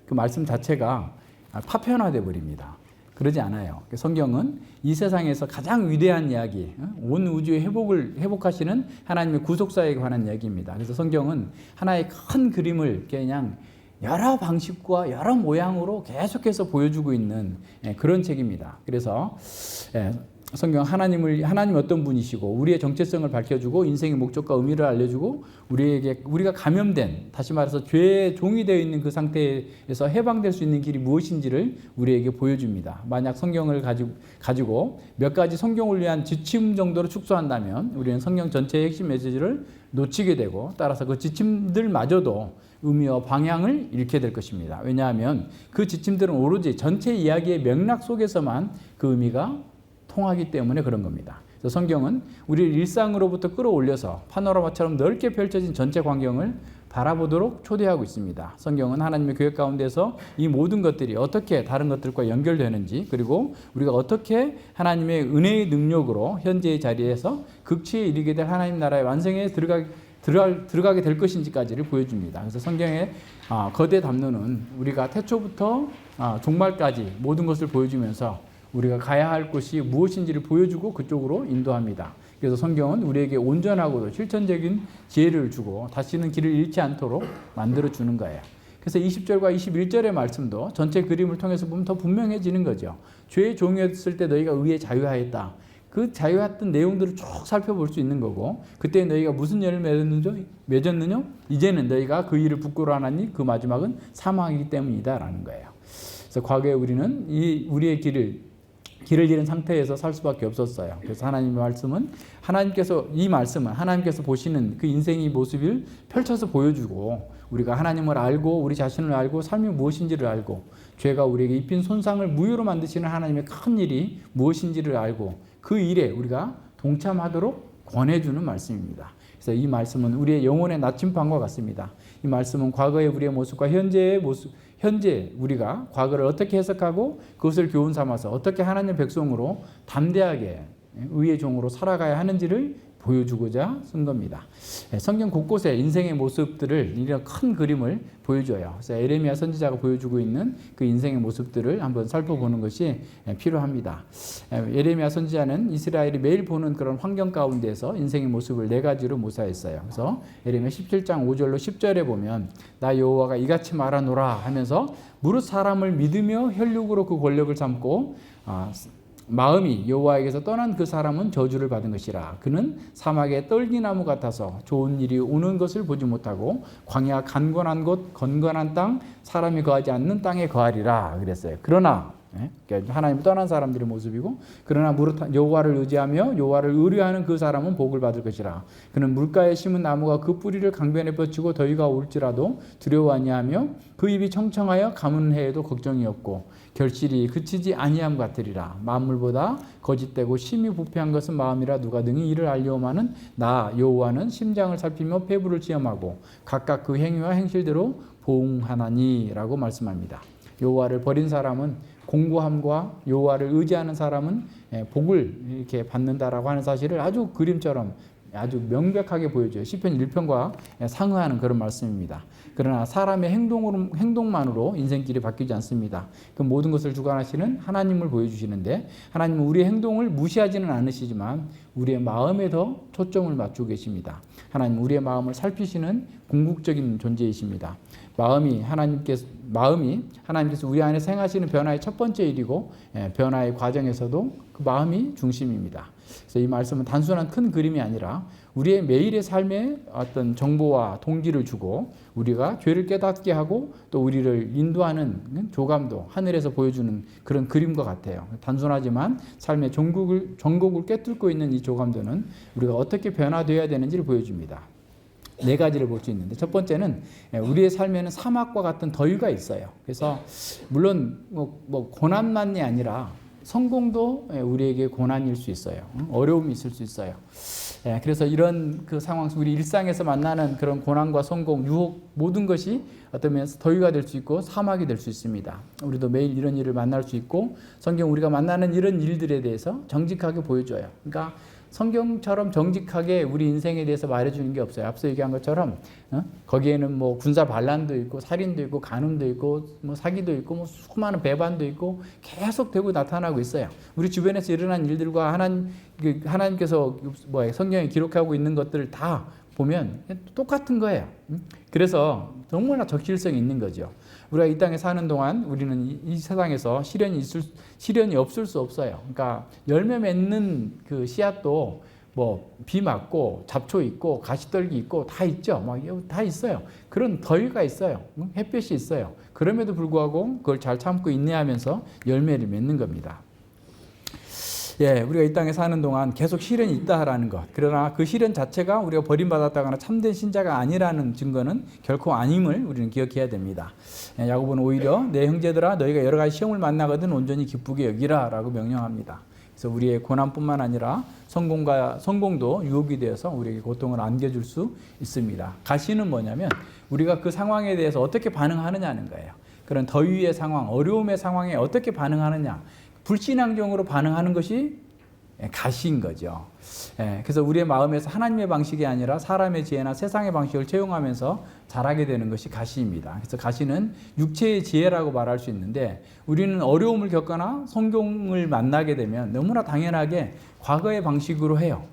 그 말씀 자체가 파편화돼 버립니다. 그러지 않아요. 성경은 이 세상에서 가장 위대한 이야기, 온 우주의 회복하시는 하나님의 구속사에 관한 이야기입니다. 그래서 성경은 하나의 큰 그림을 그냥 여러 방식과 여러 모양으로 계속해서 보여주고 있는 그런 책입니다. 그래서 성경 하나님 어떤 분이시고 우리의 정체성을 밝혀주고 인생의 목적과 의미를 알려주고 우리가 감염된, 다시 말해서 죄의 종이 되어 있는 그 상태에서 해방될 수 있는 길이 무엇인지를 우리에게 보여줍니다. 만약 성경을 가지고 몇 가지 성경을 위한 지침 정도로 축소한다면 우리는 성경 전체의 핵심 메시지를 놓치게 되고, 따라서 그 지침들마저도 의미와 방향을 잃게 될 것입니다. 왜냐하면 그 지침들은 오로지 전체 이야기의 맥락 속에서만 그 의미가 통하기 때문에 그런 겁니다. 그래서 성경은 우리를 일상으로부터 끌어올려서 파노라마처럼 넓게 펼쳐진 전체 광경을 바라보도록 초대하고 있습니다. 성경은 하나님의 계획 가운데서 이 모든 것들이 어떻게 다른 것들과 연결되는지, 그리고 우리가 어떻게 하나님의 은혜의 능력으로 현재의 자리에서 극치에 이르게 될 하나님 나라의 완성에 들어가게 될 것인지까지를 보여줍니다. 그래서 성경의 거대 담론은 우리가 태초부터 종말까지 모든 것을 보여주면서 우리가 가야 할 곳이 무엇인지를 보여주고 그쪽으로 인도합니다. 그래서 성경은 우리에게 온전하고도 실천적인 지혜를 주고 다시는 길을 잃지 않도록 만들어주는 거예요. 그래서 20절과 21절의 말씀도 전체 그림을 통해서 보면 더 분명해지는 거죠. 죄의 종이었을 때 너희가 의에 자유하였다. 그 자유했던 내용들을 쭉 살펴볼 수 있는 거고, 그때 너희가 무슨 열을 맺었느냐? 이제는 너희가 그 일을 부끄러워하나니 그 마지막은 사망이기 때문이다라는 거예요. 그래서 과거에 우리는 우리의 길을 잃은 상태에서 살 수밖에 없었어요. 그래서 하나님의 말씀은 하나님께서 보시는 그 인생의 모습을 펼쳐서 보여주고, 우리가 하나님을 알고 우리 자신을 알고 삶이 무엇인지를 알고 죄가 우리에게 입힌 손상을 무효로 만드시는 하나님의 큰 일이 무엇인지를 알고 그 일에 우리가 동참하도록 권해주는 말씀입니다. 그래서 이 말씀은 우리의 영혼의 나침반과 같습니다. 이 말씀은 과거의 우리의 모습과 현재 우리가 과거를 어떻게 해석하고 그것을 교훈 삼아서 어떻게 하나님의 백성으로 담대하게 의의 종으로 살아가야 하는지를 보여주고자 쓴 겁니다. 성경 곳곳에 인생의 모습들을, 이런 큰 그림을 보여줘요. 그래서 에레미야 선지자가 보여주고 있는 그 인생의 모습들을 한번 살펴보는 것이 필요합니다. 에레미야 선지자는 이스라엘이 매일 보는 그런 환경 가운데서 인생의 모습을 4가지로 묘사했어요. 그래서 에레미야 17장 5절로 10절에 보면 나 여호와가 이같이 말하노라 하면서 무릇 사람을 믿으며 혈육으로 그 권력을 삼고 마음이 여호와에게서 떠난 그 사람은 저주를 받은 것이라. 그는 사막의 떨기나무 같아서 좋은 일이 오는 것을 보지 못하고 광야 간건한 곳 건건한 땅 사람이 거하지 않는 땅에 거하리라 그랬어요. 그러나 그러니까 하나님을 떠난 사람들의 모습이고, 그러나 무릇 여호와를 의지하며 여호와를 의뢰하는 그 사람은 복을 받을 것이라. 그는 물가에 심은 나무가 그 뿌리를 강변에 뻗치고 더위가 올지라도 두려워 아니하며 그 입이 청청하여 가뭄 해에도 걱정이 없고 결실이 그치지 아니함 같으리라. 만물보다 거짓되고 심히 부패한 것은 마음이라 누가 능히 이를 알려오마는 나 여호와는 심장을 살피며 폐부를 시험하고 각각 그 행위와 행실대로 보응하나니라고 말씀합니다. 여호와를 버린 사람은 공고함과 여호와를 의지하는 사람은 복을 이렇게 받는다라고 하는 사실을 아주 그림처럼 아주 명백하게 보여줘요. 시편 1편과 상응하는 그런 말씀입니다. 그러나 사람의 행동만으로 인생길이 바뀌지 않습니다. 그 모든 것을 주관하시는 하나님을 보여주시는데, 하나님은 우리의 행동을 무시하지는 않으시지만 우리의 마음에 더 초점을 맞추고 계십니다. 하나님은 우리의 마음을 살피시는 궁극적인 존재이십니다. 마음이 하나님께서 우리 안에서 행하시는 변화의 첫 번째 일이고, 변화의 과정에서도 그 마음이 중심입니다. 그래서 이 말씀은 단순한 큰 그림이 아니라 우리의 매일의 삶에 어떤 정보와 동기를 주고 우리가 죄를 깨닫게 하고 또 우리를 인도하는 조감도 하늘에서 보여주는 그런 그림과 같아요. 단순하지만 삶의 전곡을 꿰뚫고 있는 이 조감도는 우리가 어떻게 변화되어야 되는지를 보여줍니다. 네 가지를 볼 수 있는데 첫 번째는 우리의 삶에는 사막과 같은 더위가 있어요. 그래서 물론 뭐 고난만이 아니라 성공도 우리에게 고난일 수 있어요. 어려움이 있을 수 있어요. 그래서 이런 그 상황, 우리 일상에서 만나는 그런 고난과 성공, 유혹 모든 것이 어떤 면에서 더위가 될 수 있고 사막이 될 수 있습니다. 우리도 매일 이런 일을 만날 수 있고 성경 우리가 만나는 이런 일들에 대해서 정직하게 보여줘요. 그러니까 성경처럼 정직하게 우리 인생에 대해서 말해주는 게 없어요. 앞서 얘기한 것처럼 거기에는 뭐 군사 반란도 있고 살인도 있고 간음도 있고 뭐 사기도 있고 뭐 수많은 배반도 있고 계속되고 나타나고 있어요. 우리 주변에서 일어난 일들과 하나님께서 성경에 기록하고 있는 것들을 다 보면 똑같은 거예요. 그래서 너무나 적실성이 있는 거죠. 우리가 이 땅에 사는 동안 우리는 이 세상에서 시련이 없을 수 없어요. 그러니까 열매 맺는 그 씨앗도 뭐 비 맞고 잡초 있고 가시떨기 있고 다 있죠. 막 다 있어요. 그런 더위가 있어요. 햇볕이 있어요. 그럼에도 불구하고 그걸 잘 참고 인내하면서 열매를 맺는 겁니다. 우리가 이 땅에 사는 동안 계속 시련이 있다라는 것. 그러나 그 시련 자체가 우리가 버림받았다거나 참된 신자가 아니라는 증거는 결코 아님을 우리는 기억해야 됩니다. 야고보는 오히려 내 형제들아 너희가 여러 가지 시험을 만나거든 온전히 기쁘게 여기라라고 명령합니다. 그래서 우리의 고난뿐만 아니라 성공도 유혹이 되어서 우리에게 고통을 안겨줄 수 있습니다. 가시는 뭐냐면 우리가 그 상황에 대해서 어떻게 반응하느냐는 거예요. 그런 더위의 상황, 어려움의 상황에 어떻게 반응하느냐. 불신앙적으로 반응하는 것이 가시인 거죠. 그래서 우리의 마음에서 하나님의 방식이 아니라 사람의 지혜나 세상의 방식을 채용하면서 자라게 되는 것이 가시입니다. 그래서 가시는 육체의 지혜라고 말할 수 있는데 우리는 어려움을 겪거나 성공을 만나게 되면 너무나 당연하게 과거의 방식으로 해요.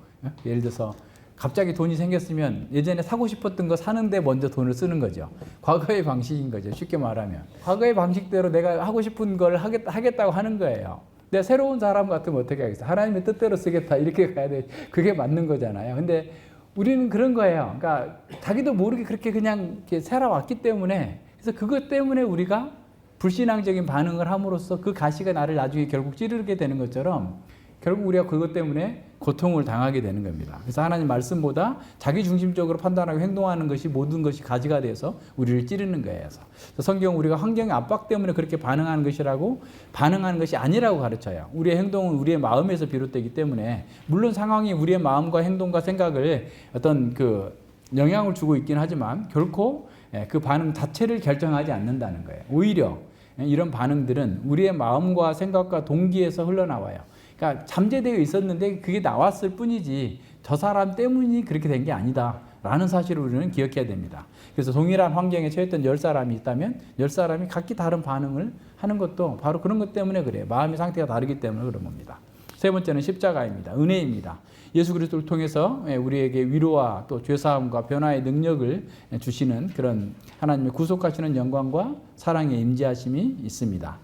예를 들어서 갑자기 돈이 생겼으면 예전에 사고 싶었던 거 사는데 먼저 돈을 쓰는 거죠. 과거의 방식인 거죠. 쉽게 말하면. 과거의 방식대로 내가 하고 싶은 걸 하겠다고 하는 거예요. 내가 새로운 사람 같으면 어떻게 하겠어? 하나님의 뜻대로 쓰겠다. 이렇게 가야 돼. 그게 맞는 거잖아요. 근데 우리는 그런 거예요. 그러니까 자기도 모르게 그렇게 그냥 이렇게 살아왔기 때문에 그래서 그것 때문에 우리가 불신앙적인 반응을 함으로써 그 가시가 나를 나중에 결국 찌르게 되는 것처럼 결국 우리가 그것 때문에 고통을 당하게 되는 겁니다. 그래서 하나님 말씀보다 자기 중심적으로 판단하고 행동하는 것이 모든 것이 가지가 돼서 우리를 찌르는 거예요. 그래서 성경은 우리가 환경의 압박 때문에 그렇게 반응하는 것이라고 반응하는 것이 아니라고 가르쳐요. 우리의 행동은 우리의 마음에서 비롯되기 때문에 물론 상황이 우리의 마음과 행동과 생각을 어떤 그 영향을 주고 있긴 하지만 결코 그 반응 자체를 결정하지 않는다는 거예요. 오히려 이런 반응들은 우리의 마음과 생각과 동기에서 흘러나와요. 그러니까 잠재되어 있었는데 그게 나왔을 뿐이지 저 사람 때문이 그렇게 된 게 아니다 라는 사실을 우리는 기억해야 됩니다. 그래서 동일한 환경에 처했던 10사람이 있다면 10사람이 각기 다른 반응을 하는 것도 바로 그런 것 때문에 그래요. 마음의 상태가 다르기 때문에 그런 겁니다. 세 번째는 십자가입니다. 은혜입니다. 예수 그리스도를 통해서 우리에게 위로와 또 죄사함과 변화의 능력을 주시는 그런 하나님의 구속하시는 영광과 사랑의 임재하심이 있습니다.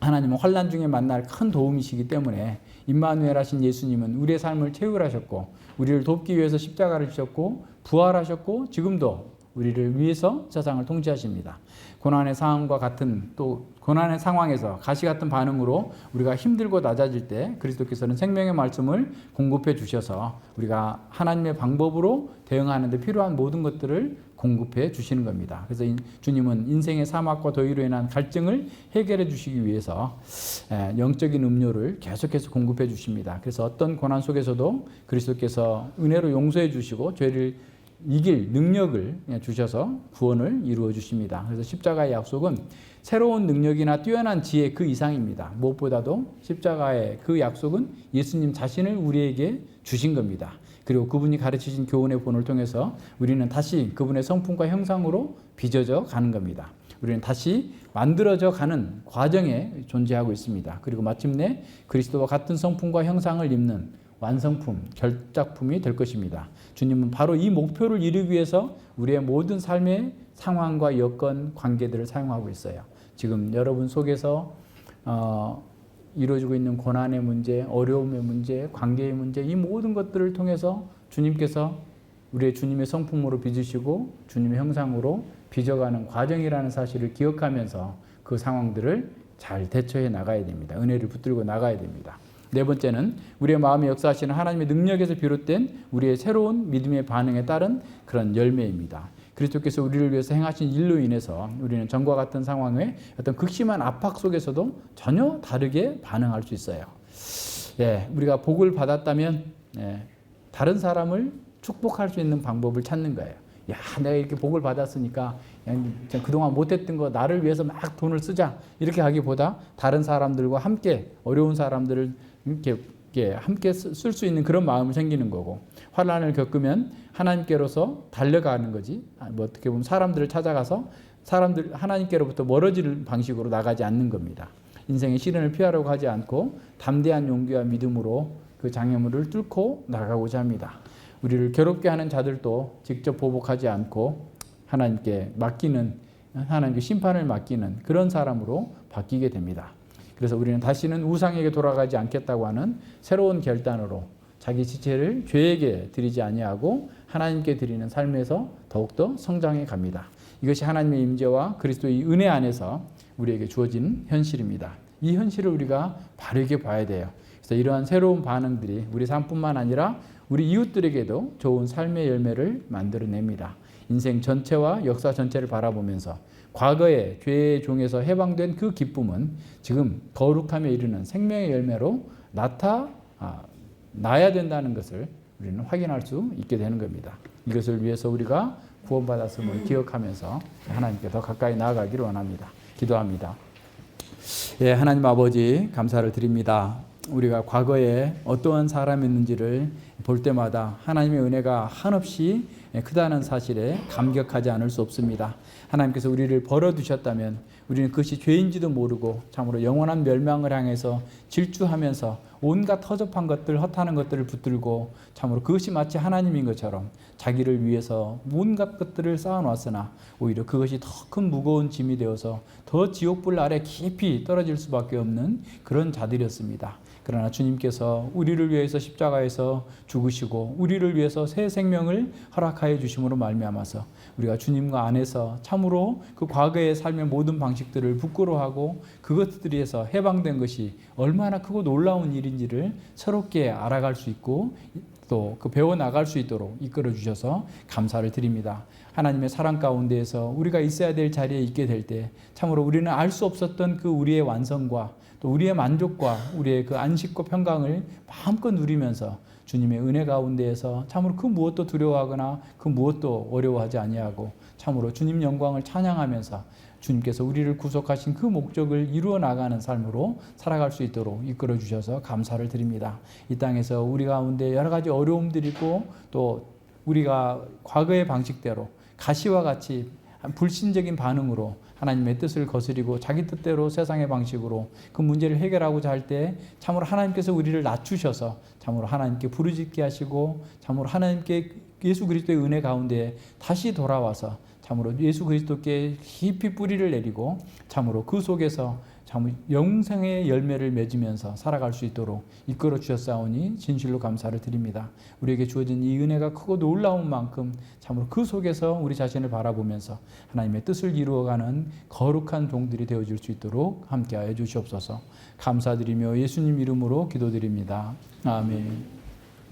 하나님은 환난 중에 만날 큰 도움이시기 때문에 임마누엘 하신 예수님은 우리의 삶을 채울하셨고 우리를 돕기 위해서 십자가를 지셨고 부활하셨고 지금도 우리를 위해서 세상을 통치하십니다. 고난의 상황과 같은 또 고난의 상황에서 가시 같은 반응으로 우리가 힘들고 낮아질 때 그리스도께서는 생명의 말씀을 공급해 주셔서 우리가 하나님의 방법으로 대응하는 데 필요한 모든 것들을 공급해 주시는 겁니다. 그래서 주님은 인생의 사막과 더위로 인한 갈증을 해결해 주시기 위해서 영적인 음료를 계속해서 공급해 주십니다. 그래서 어떤 고난 속에서도 그리스도께서 은혜로 용서해 주시고 죄를 이길 능력을 주셔서 구원을 이루어 주십니다. 그래서 십자가의 약속은 새로운 능력이나 뛰어난 지혜 그 이상입니다. 무엇보다도 십자가의 그 약속은 예수님 자신을 우리에게 주신 겁니다. 그리고 그분이 가르치신 교훈의 본을 통해서 우리는 다시 그분의 성품과 형상으로 빚어져 가는 겁니다. 우리는 다시 만들어져 가는 과정에 존재하고 있습니다. 그리고 마침내 그리스도와 같은 성품과 형상을 입는 완성품, 결작품이 될 것입니다. 주님은 바로 이 목표를 이루기 위해서 우리의 모든 삶의 상황과 여건, 관계들을 사용하고 있어요. 지금 여러분 속에서 이루어지고 있는 고난의 문제, 어려움의 문제, 관계의 문제, 이 모든 것들을 통해서 주님께서 우리의 주님의 성품으로 빚으시고 주님의 형상으로 빚어가는 과정이라는 사실을 기억하면서 그 상황들을 잘 대처해 나가야 됩니다. 은혜를 붙들고 나가야 됩니다. 네 번째는 우리의 마음에 역사하시는 하나님의 능력에서 비롯된 우리의 새로운 믿음의 반응에 따른 그런 열매입니다. 그리스도께서 우리를 위해서 행하신 일로 인해서 우리는 전과 같은 상황에 어떤 극심한 압박 속에서도 전혀 다르게 반응할 수 있어요. 예, 우리가 복을 받았다면 다른 사람을 축복할 수 있는 방법을 찾는 거예요. 야, 내가 이렇게 복을 받았으니까 그동안 못했던 거 나를 위해서 막 돈을 쓰자 이렇게 하기보다 다른 사람들과 함께 어려운 사람들을 이렇게 함께 쓸 수 있는 그런 마음이 생기는 거고, 환난을 겪으면 하나님께로서 달려가는 거지, 뭐 어떻게 보면 사람들을 찾아가서 사람들 하나님께로부터 멀어지는 방식으로 나가지 않는 겁니다. 인생의 시련을 피하려고 하지 않고 담대한 용기와 믿음으로 그 장애물을 뚫고 나가고자 합니다. 우리를 괴롭게 하는 자들도 직접 보복하지 않고 하나님께 맡기는, 하나님께 심판을 맡기는 그런 사람으로 바뀌게 됩니다. 그래서 우리는 다시는 우상에게 돌아가지 않겠다고 하는 새로운 결단으로 자기 지체를 죄에게 드리지 아니하고 하나님께 드리는 삶에서 더욱더 성장해 갑니다. 이것이 하나님의 임재와 그리스도의 은혜 안에서 우리에게 주어진 현실입니다. 이 현실을 우리가 바르게 봐야 돼요. 그래서 이러한 새로운 반응들이 우리 삶뿐만 아니라 우리 이웃들에게도 좋은 삶의 열매를 만들어냅니다. 인생 전체와 역사 전체를 바라보면서 과거의 죄의 종에서 해방된 그 기쁨은 지금 거룩함에 이르는 생명의 열매로 나야 된다는 것을 우리는 확인할 수 있게 되는 겁니다. 이것을 위해서 우리가 구원받았음을 기억하면서 하나님께 더 가까이 나아가기를 원합니다. 기도합니다. 예, 하나님 아버지 감사를 드립니다. 우리가 과거에 어떠한 사람이었는지를 볼 때마다 하나님의 은혜가 한없이 크다는 사실에 감격하지 않을 수 없습니다. 하나님께서 우리를 벌어두셨다면 우리는 그것이 죄인지도 모르고 참으로 영원한 멸망을 향해서 질주하면서 온갖 허접한 것들, 허탄한 것들을 붙들고 참으로 그것이 마치 하나님인 것처럼 자기를 위해서 온갖 것들을 쌓아놨으나 오히려 그것이 더 큰 무거운 짐이 되어서 더 지옥불 아래 깊이 떨어질 수밖에 없는 그런 자들이었습니다. 그러나 주님께서 우리를 위해서 십자가에서 죽으시고 우리를 위해서 새 생명을 허락하여 주심으로 말미암아서 우리가 주님과 안에서 참으로 그 과거의 삶의 모든 방식들을 부끄러워하고 그것들에서 해방된 것이 얼마나 크고 놀라운 일인지를 새롭게 알아갈 수 있고 또 그 배워나갈 수 있도록 이끌어 주셔서 감사를 드립니다. 하나님의 사랑 가운데에서 우리가 있어야 될 자리에 있게 될 때 참으로 우리는 알 수 없었던 그 우리의 완성과 또 우리의 만족과 우리의 그 안식과 평강을 마음껏 누리면서 주님의 은혜 가운데에서 참으로 그 무엇도 두려워하거나 그 무엇도 어려워하지 아니하고 참으로 주님 영광을 찬양하면서 주님께서 우리를 구속하신 그 목적을 이루어 나가는 삶으로 살아갈 수 있도록 이끌어 주셔서 감사를 드립니다. 이 땅에서 우리 가운데 여러 가지 어려움들이 있고 또 우리가 과거의 방식대로 가시와 같이 불신적인 반응으로 하나님의 뜻을 거스리고 자기 뜻대로 세상의 방식으로 그 문제를 해결하고자 할 때 참으로 하나님께서 우리를 낮추셔서 참으로 하나님께 부르짖게 하시고 참으로 하나님께 예수 그리스도의 은혜 가운데 다시 돌아와서 참으로 예수 그리스도께 깊이 뿌리를 내리고 참으로 그 속에서 참 영생의 열매를 맺으면서 살아갈 수 있도록 이끌어 주셨사오니 진실로 감사를 드립니다. 우리에게 주어진 이 은혜가 크고 놀라운 만큼 참으로 그 속에서 우리 자신을 바라보면서 하나님의 뜻을 이루어가는 거룩한 종들이 되어줄 수 있도록 함께하여 주시옵소서. 감사드리며 예수님 이름으로 기도드립니다. 아멘.